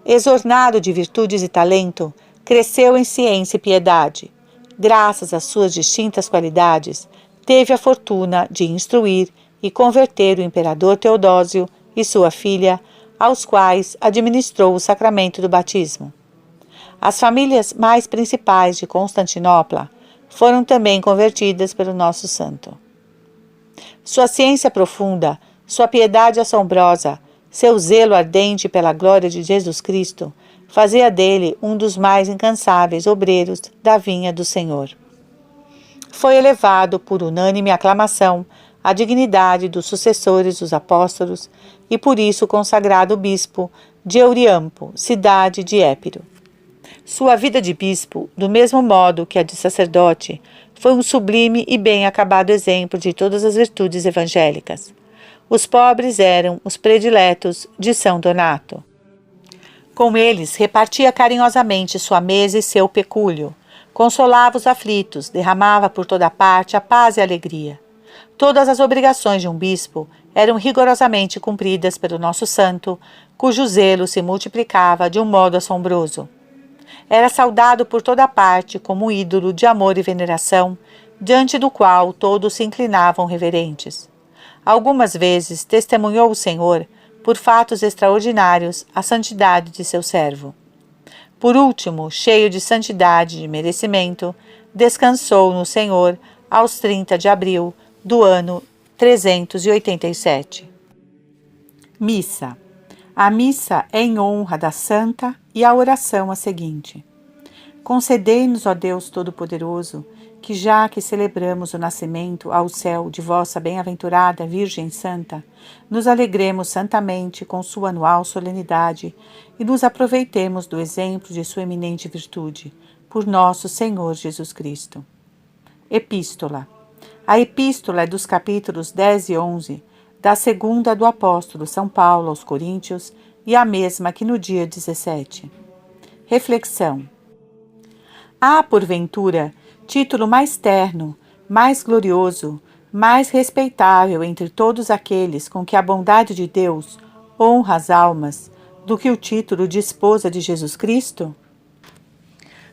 Exornado de virtudes e talento, cresceu em ciência e piedade. Graças às suas distintas qualidades, teve a fortuna de instruir e converter o imperador Teodósio e sua filha, aos quais administrou o sacramento do batismo. As famílias mais principais de Constantinopla foram também convertidas pelo nosso santo. Sua ciência profunda, sua piedade assombrosa, seu zelo ardente pela glória de Jesus Cristo, fazia dele um dos mais incansáveis obreiros da vinha do Senhor. Foi elevado por unânime aclamação à dignidade dos sucessores dos apóstolos e por isso consagrado bispo de Euriampo, cidade de Épiro. Sua vida de bispo, do mesmo modo que a de sacerdote, foi um sublime e bem acabado exemplo de todas as virtudes evangélicas. Os pobres eram os prediletos de São Donato. Com eles, repartia carinhosamente sua mesa e seu pecúlio, consolava os aflitos, derramava por toda parte a paz e a alegria. Todas as obrigações de um bispo eram rigorosamente cumpridas pelo nosso santo, cujo zelo se multiplicava de um modo assombroso. Era saudado por toda parte como um ídolo de amor e veneração, diante do qual todos se inclinavam reverentes. Algumas vezes testemunhou o Senhor, por fatos extraordinários, a santidade de seu servo. Por último, cheio de santidade e de merecimento, descansou no Senhor aos 30 de abril do ano 387. Missa. A missa é em honra da santa e a oração a seguinte. Concedei-nos, ó Deus Todo-Poderoso, que já que celebramos o nascimento ao céu de vossa bem-aventurada Virgem Santa, nos alegremos santamente com sua anual solenidade e nos aproveitemos do exemplo de sua eminente virtude, por nosso Senhor Jesus Cristo. Epístola. A epístola é dos capítulos 10 e 11 da segunda do apóstolo São Paulo aos Coríntios e a mesma que no dia 17. Reflexão. Há, porventura, título mais terno, mais glorioso, mais respeitável entre todos aqueles com que a bondade de Deus honra as almas, do que o título de esposa de Jesus Cristo?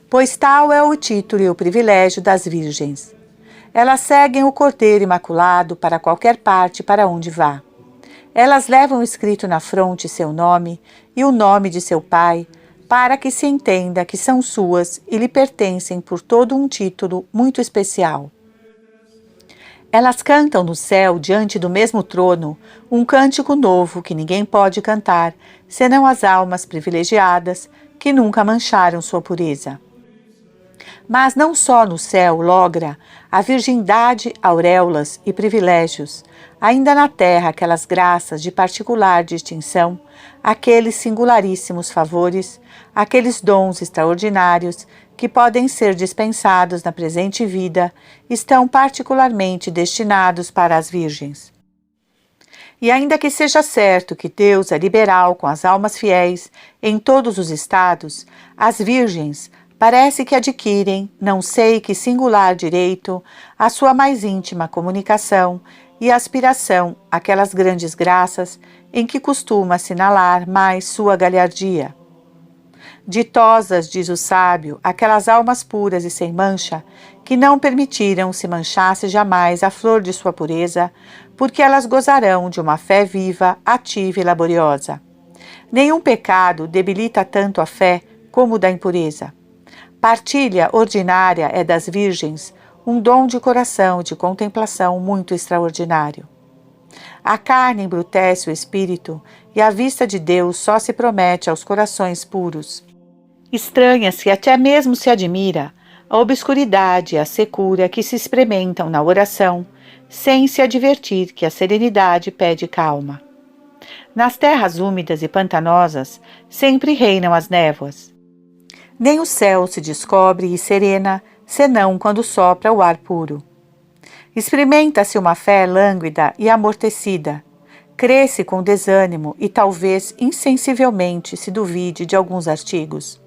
Pois tal é o título e o privilégio das virgens. Elas seguem o Cordeiro Imaculado para qualquer parte para onde vá. Elas levam escrito na fronte seu nome e o nome de seu pai, para que se entenda que são suas e lhe pertencem por todo um título muito especial. Elas cantam no céu, diante do mesmo trono, um cântico novo que ninguém pode cantar, senão as almas privilegiadas que nunca mancharam sua pureza. Mas não só no céu logra a virgindade, auréolas e privilégios, ainda na terra aquelas graças de particular distinção, aqueles singularíssimos favores, aqueles dons extraordinários que podem ser dispensados na presente vida, estão particularmente destinados para as virgens. E ainda que seja certo que Deus é liberal com as almas fiéis em todos os estados, as virgens parece que adquirem, não sei que singular direito, a sua mais íntima comunicação e aspiração àquelas grandes graças em que costuma assinalar mais sua galhardia. Ditosas, diz o sábio, aquelas almas puras e sem mancha, que não permitiram se manchasse jamais a flor de sua pureza, porque elas gozarão de uma fé viva, ativa e laboriosa. Nenhum pecado debilita tanto a fé como o da impureza. Partilha ordinária é das virgens um dom de coração e de contemplação muito extraordinário. A carne embrutece o espírito e a vista de Deus só se promete aos corações puros. Estranha-se, até mesmo se admira, a obscuridade e a secura que se experimentam na oração, sem se advertir que a serenidade pede calma. Nas terras úmidas e pantanosas sempre reinam as névoas. Nem o céu se descobre e serena, senão quando sopra o ar puro. Experimenta-se uma fé lânguida e amortecida. Cresce com desânimo e talvez insensivelmente se duvide de alguns artigos.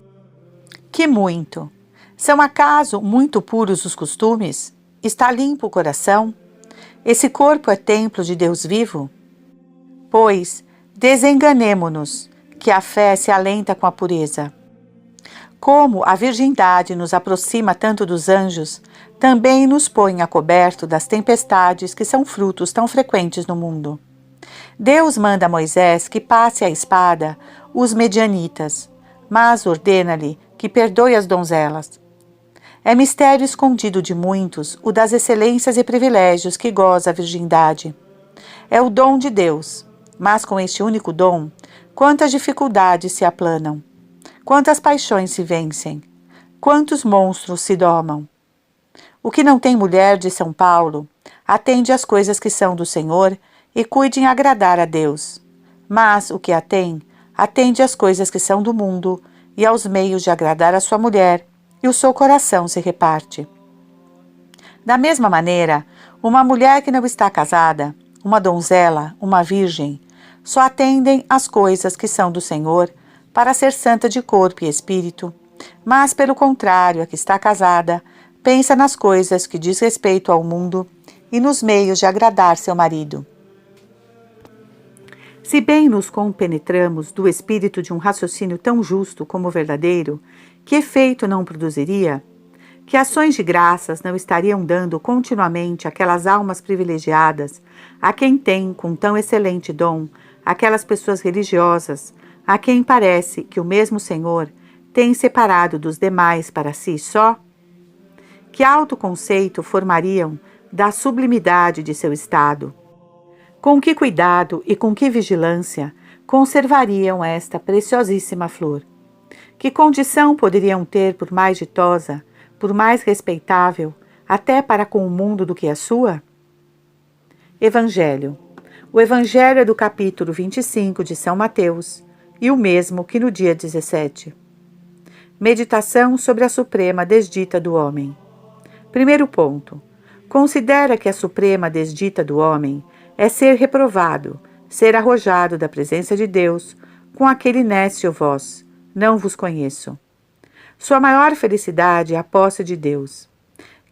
Que muito! São acaso muito puros os costumes? Está limpo o coração? Esse corpo é templo de Deus vivo? Pois, desenganemo-nos, que a fé se alenta com a pureza. Como a virgindade nos aproxima tanto dos anjos, também nos põe a coberto das tempestades que são frutos tão frequentes no mundo. Deus manda a Moisés que passe a espada os medianitas, mas ordena-lhe que perdoe as donzelas. É mistério escondido de muitos o das excelências e privilégios que goza a virgindade. É o dom de Deus, mas com este único dom, quantas dificuldades se aplanam, quantas paixões se vencem, quantos monstros se domam. O que não tem mulher de São Paulo, atende às coisas que são do Senhor e cuide em agradar a Deus. Mas o que a tem, atende às coisas que são do mundo e aos meios de agradar a sua mulher, e o seu coração se reparte. Da mesma maneira, uma mulher que não está casada, uma donzela, uma virgem, só atendem às coisas que são do Senhor para ser santa de corpo e espírito, mas, pelo contrário, a que está casada, pensa nas coisas que diz respeito ao mundo e nos meios de agradar seu marido. Se bem nos compenetramos do espírito de um raciocínio tão justo como verdadeiro, que efeito não produziria? Que ações de graças não estariam dando continuamente aquelas almas privilegiadas, a quem tem, com tão excelente dom, aquelas pessoas religiosas, a quem parece que o mesmo Senhor tem separado dos demais para si só? Que autoconceito formariam da sublimidade de seu estado? Com que cuidado e com que vigilância conservariam esta preciosíssima flor? Que condição poderiam ter por mais ditosa, por mais respeitável, até para com o mundo do que a sua? Evangelho. O Evangelho é do capítulo 25 de São Mateus, e o mesmo que no dia 17. Meditação sobre a suprema desdita do homem. Primeiro ponto. Considera que a suprema desdita do homem é ser reprovado, ser arrojado da presença de Deus com aquele nécio vós, não vos conheço. Sua maior felicidade é a posse de Deus.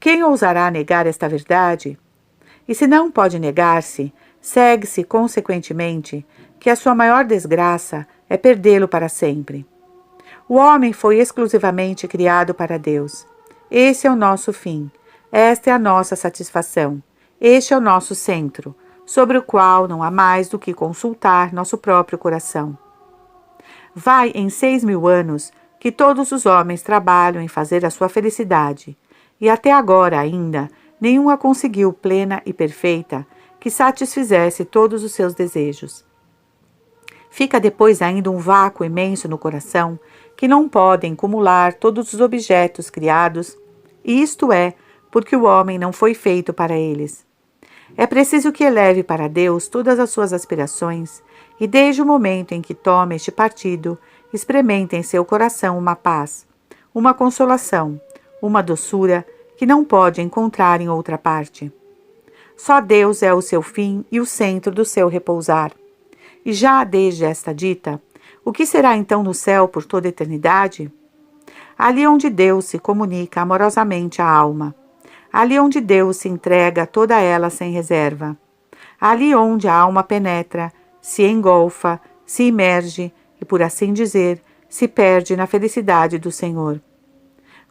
Quem ousará negar esta verdade? E se não pode negar-se, segue-se, consequentemente, que a sua maior desgraça é perdê-lo para sempre. O homem foi exclusivamente criado para Deus. Esse é o nosso fim, esta é a nossa satisfação, este é o nosso centro, sobre o qual não há mais do que consultar nosso próprio coração. Vai em 6.000 anos que todos os homens trabalham em fazer a sua felicidade, e até agora ainda nenhum a conseguiu plena e perfeita, que satisfizesse todos os seus desejos. Fica depois ainda um vácuo imenso no coração, que não podem acumular todos os objetos criados, e isto é, porque o homem não foi feito para eles. É preciso que eleve para Deus todas as suas aspirações, e desde o momento em que tome este partido, experimente em seu coração uma paz, uma consolação, uma doçura que não pode encontrar em outra parte. Só Deus é o seu fim e o centro do seu repousar. E já desde esta dita, o que será então no céu por toda a eternidade? Ali onde Deus se comunica amorosamente à alma, ali onde Deus se entrega a toda ela sem reserva, ali onde a alma penetra, se engolfa, se imerge e, por assim dizer, se perde na felicidade do Senhor.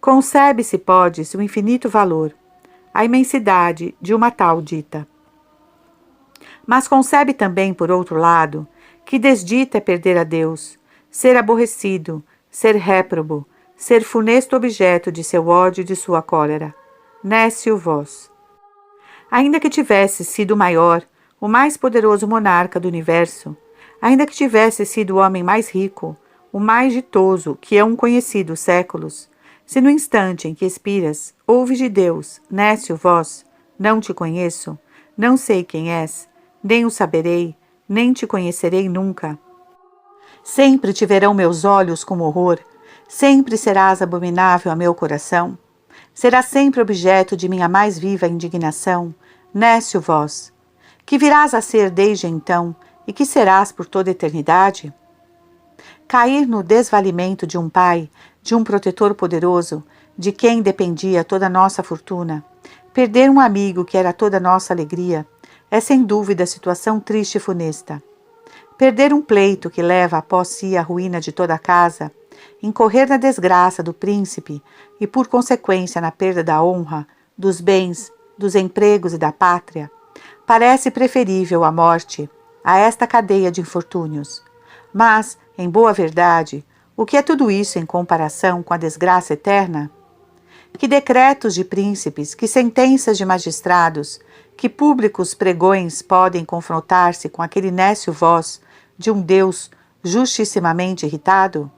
Concebe-se, pode-se, o infinito valor, a imensidade de uma tal dita. Mas concebe também, por outro lado, que desdita é perder a Deus, ser aborrecido, ser réprobo, ser funesto objeto de seu ódio e de sua cólera. Nécio vós. Ainda que tivesse sido o maior, o mais poderoso monarca do universo, ainda que tivesse sido o homem mais rico, o mais ditoso que hão conhecido séculos, Se no instante em que expiras, ouves de Deus, nécio voz, não te conheço, não sei quem és, nem o saberei, nem te conhecerei nunca. Sempre te verão meus olhos com horror, sempre serás abominável a meu coração. Serás sempre objeto de minha mais viva indignação, nécio vós. Que virás a ser desde então, e que serás por toda a eternidade? Cair no desvalimento de um pai, de um protetor poderoso, de quem dependia toda a nossa fortuna. Perder um amigo que era toda a nossa alegria, é sem dúvida situação triste e funesta. Perder um pleito que leva após si a ruína de toda a casa, incorrer na desgraça do príncipe e, por consequência, na perda da honra, dos bens, dos empregos e da pátria, parece preferível à morte, a esta cadeia de infortúnios. Mas, em boa verdade, o que é tudo isso em comparação com a desgraça eterna? Que decretos de príncipes, que sentenças de magistrados, que públicos pregões podem confrontar-se com aquele nécio voz de um Deus justissimamente irritado?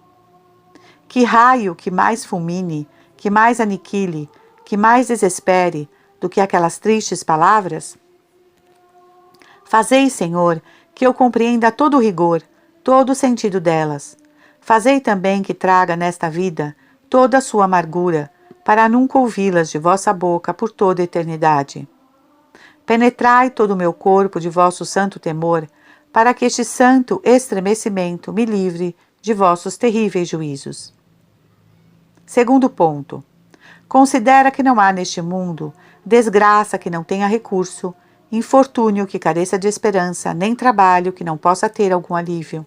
Que raio que mais fulmine, que mais aniquile, que mais desespere do que aquelas tristes palavras? Fazei, Senhor, que eu compreenda todo o rigor, todo o sentido delas. Fazei também que traga nesta vida toda a sua amargura, para nunca ouvi-las de vossa boca por toda a eternidade. Penetrai todo o meu corpo de vosso santo temor, para que este santo estremecimento me livre de vossos terríveis juízos. Segundo ponto. Considera que não há neste mundo desgraça que não tenha recurso, infortúnio que careça de esperança, nem trabalho que não possa ter algum alívio.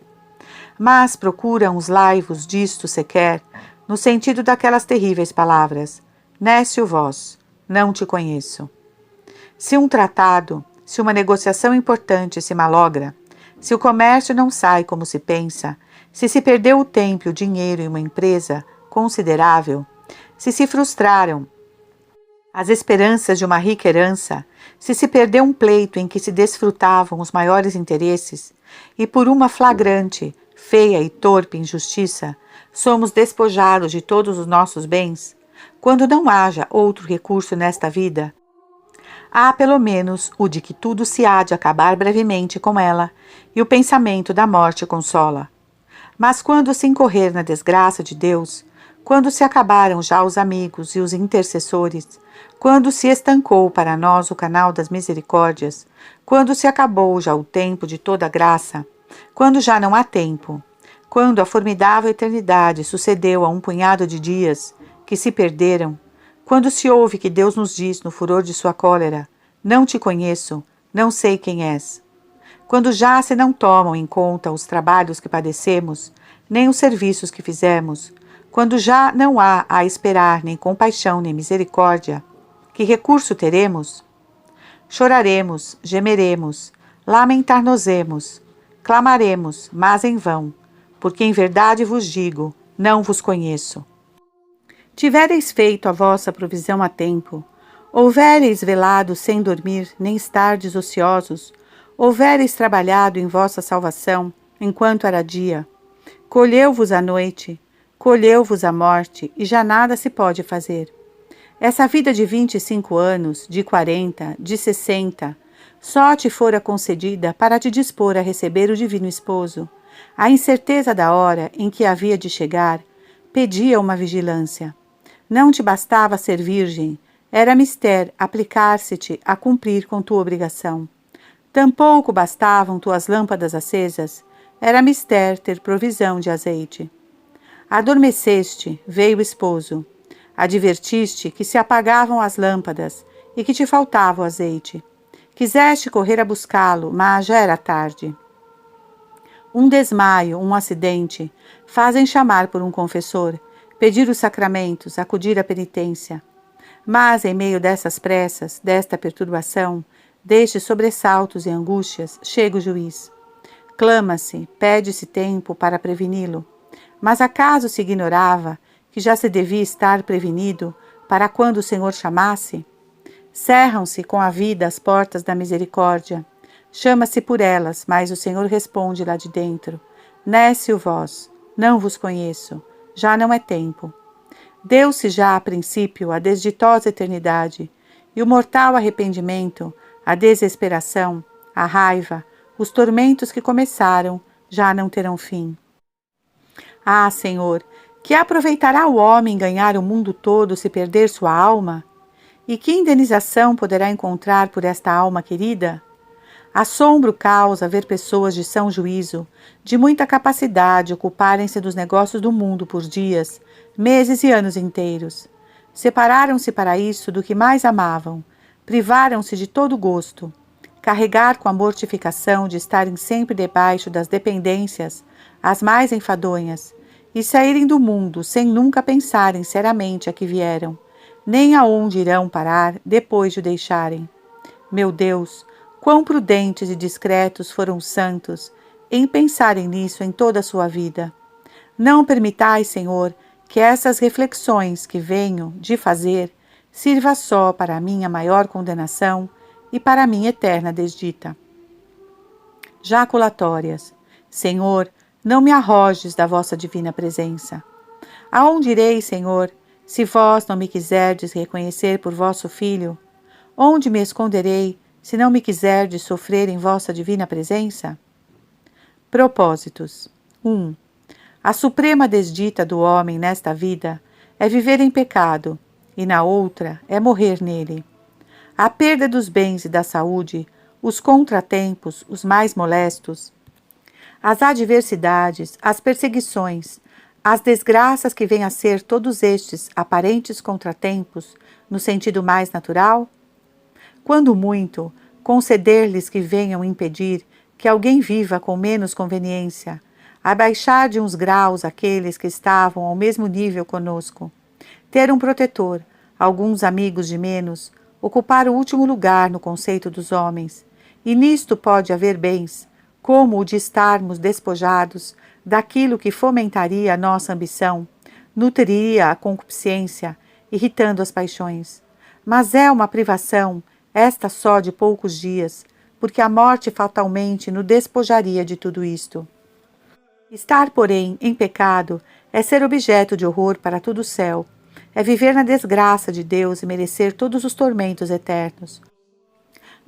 Mas procura uns laivos disto sequer, no sentido daquelas terríveis palavras: nécio vós, não te conheço. Se um tratado, se uma negociação importante se malogra, se o comércio não sai como se pensa, se perdeu o tempo e o dinheiro em uma empresa considerável, se frustraram as esperanças de uma rica herança, se perdeu um pleito em que se desfrutavam os maiores interesses, e por uma flagrante, feia e torpe injustiça, somos despojados de todos os nossos bens, quando não haja outro recurso nesta vida, há pelo menos o de que tudo se há de acabar brevemente com ela, e o pensamento da morte consola. Mas quando se incorrer na desgraça de Deus, quando se acabaram já os amigos e os intercessores, quando se estancou para nós o canal das misericórdias, quando se acabou já o tempo de toda graça, quando já não há tempo, quando a formidável eternidade sucedeu a um punhado de dias que se perderam, quando se ouve que Deus nos diz no furor de sua cólera: não te conheço, não sei quem és. Quando já se não tomam em conta os trabalhos que padecemos, nem os serviços que fizemos, quando já não há a esperar nem compaixão nem misericórdia, que recurso teremos? Choraremos, gemeremos, lamentar-nos-emos, clamaremos, mas em vão, porque em verdade vos digo, não vos conheço. Tivereis feito a vossa provisão a tempo, houvereis velado sem dormir, nem estardes ociosos, houvereis trabalhado em vossa salvação, enquanto era dia. Colheu-vos a noite, colheu-vos a morte, e já nada se pode fazer. Essa vida de 25 anos, de 40, de 60, só te fora concedida para te dispor a receber o divino esposo. A incerteza da hora em que havia de chegar pedia uma vigilância. Não te bastava ser virgem, era mister aplicar-se-te a cumprir com tua obrigação. Tampouco bastavam tuas lâmpadas acesas, era mister ter provisão de azeite. Adormeceste, veio o esposo. Advertiste que se apagavam as lâmpadas e que te faltava o azeite. Quiseste correr a buscá-lo, mas já era tarde. Um desmaio, um acidente, fazem chamar por um confessor, pedir os sacramentos, acudir à penitência. Mas, em meio dessas pressas, desta perturbação, destes sobressaltos e angústias, chega o juiz. Clama-se, pede-se tempo para preveni-lo. Mas acaso se ignorava que já se devia estar prevenido para quando o Senhor chamasse? Cerram-se com a vida as portas da misericórdia. Chama-se por elas, mas o Senhor responde lá de dentro: nécio vós, não vos conheço, já não é tempo. Deu-se já a princípio a desditosa eternidade, e o mortal arrependimento, a desesperação, a raiva, os tormentos que começaram, já não terão fim. Ah, Senhor, que aproveitará o homem ganhar o mundo todo se perder sua alma? E que indenização poderá encontrar por esta alma querida? Assombro causa ver pessoas de são juízo, de muita capacidade, ocuparem-se dos negócios do mundo por dias, meses e anos inteiros. Separaram-se para isso do que mais amavam, privaram-se de todo gosto. Carregar com a mortificação de estarem sempre debaixo das dependências, as mais enfadonhas, e saírem do mundo sem nunca pensarem seriamente a que vieram, nem aonde irão parar depois de o deixarem. Meu Deus, quão prudentes e discretos foram os santos em pensarem nisso em toda a sua vida. Não permitais, Senhor, que essas reflexões que venho de fazer sirva só para a minha maior condenação e para a minha eterna desdita. Jaculatórias. Senhor, não me arrojes da vossa divina presença. Aonde irei, Senhor, se vós não me quiserdes reconhecer por vosso Filho? Onde me esconderei, se não me quiserdes sofrer em vossa divina presença? Propósitos. 1. A suprema desdita do homem nesta vida é viver em pecado, e na outra é morrer nele. A perda dos bens e da saúde, os contratempos, os mais molestos, as adversidades, as perseguições, as desgraças que vêm a ser todos estes aparentes contratempos, no sentido mais natural? Quando muito, conceder-lhes que venham impedir que alguém viva com menos conveniência, abaixar de uns graus aqueles que estavam ao mesmo nível conosco, ter um protetor, alguns amigos de menos, ocupar o último lugar no conceito dos homens, e nisto pode haver bens, como o de estarmos despojados daquilo que fomentaria a nossa ambição, nutriria a concupiscência, irritando as paixões. Mas é uma privação, esta só de poucos dias, porque a morte fatalmente nos despojaria de tudo isto. Estar, porém, em pecado é ser objeto de horror para todo o céu, é viver na desgraça de Deus e merecer todos os tormentos eternos.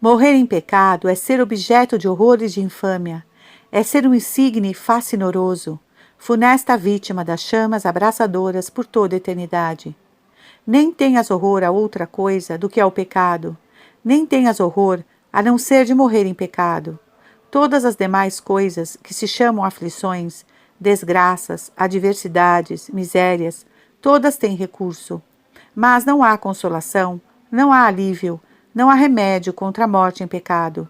Morrer em pecado é ser objeto de horror e de infâmia, é ser um insigne fascinoroso, funesta vítima das chamas abraçadoras por toda a eternidade. Nem tenhas horror a outra coisa do que ao pecado, nem tenhas horror a não ser de morrer em pecado. Todas as demais coisas que se chamam aflições, desgraças, adversidades, misérias, todas têm recurso. Mas não há consolação, não há alívio, não há remédio contra a morte em pecado.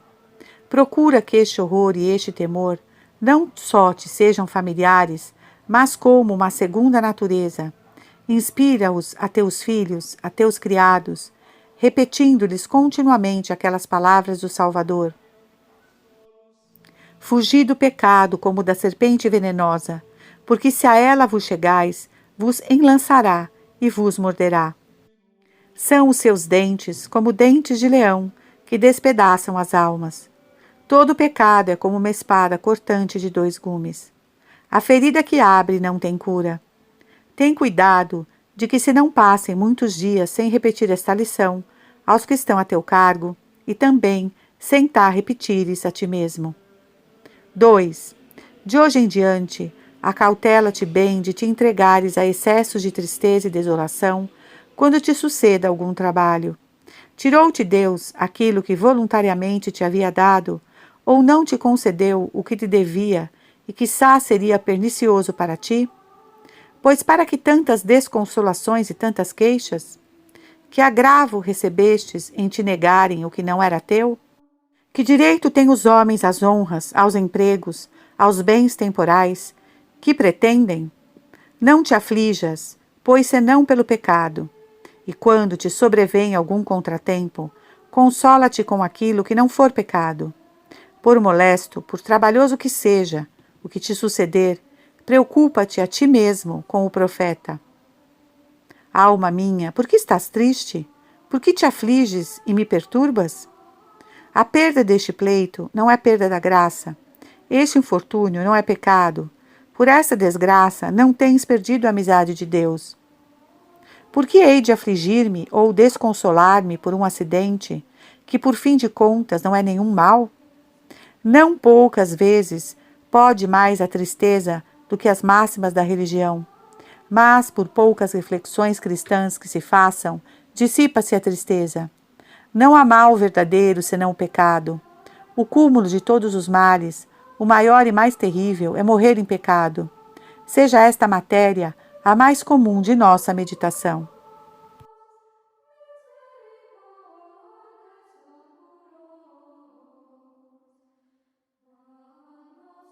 Procura que este horror e este temor não só te sejam familiares, mas como uma segunda natureza. Inspira-os a teus filhos, a teus criados, repetindo-lhes continuamente aquelas palavras do Salvador. Fugi do pecado como da serpente venenosa, porque se a ela vos chegais, vos enlaçará e vos morderá. São os seus dentes como dentes de leão, que despedaçam as almas. Todo pecado é como uma espada cortante de 2 gumes. A ferida que abre não tem cura. Tem cuidado de que se não passem muitos dias sem repetir esta lição aos que estão a teu cargo, e também sem repetires a ti mesmo. 2. De hoje em diante, acautela-te bem de te entregares a excessos de tristeza e desolação quando te suceda algum trabalho. Tirou-te Deus aquilo que voluntariamente te havia dado, ou não te concedeu o que te devia e quiçá seria pernicioso para ti? Pois para que tantas desconsolações e tantas queixas? Que agravo recebestes em te negarem o que não era teu? Que direito têm os homens às honras, aos empregos, aos bens temporais? Que pretendem? Não te aflijas, pois senão pelo pecado. E quando te sobrevém algum contratempo, consola-te com aquilo que não for pecado. Por molesto, por trabalhoso que seja, o que te suceder, preocupa-te a ti mesmo com o profeta. Alma minha, por que estás triste? Por que te afliges e me perturbas? A perda deste pleito não é perda da graça. Este infortúnio não é pecado. Por essa desgraça não tens perdido a amizade de Deus. Por que hei de afligir-me ou desconsolar-me por um acidente, que por fim de contas não é nenhum mal? Não poucas vezes pode mais a tristeza do que as máximas da religião. Mas, por poucas reflexões cristãs que se façam, dissipa-se a tristeza. Não há mal verdadeiro senão o pecado. O cúmulo de todos os males, o maior e mais terrível, é morrer em pecado. Seja esta matéria a mais comum de nossa meditação.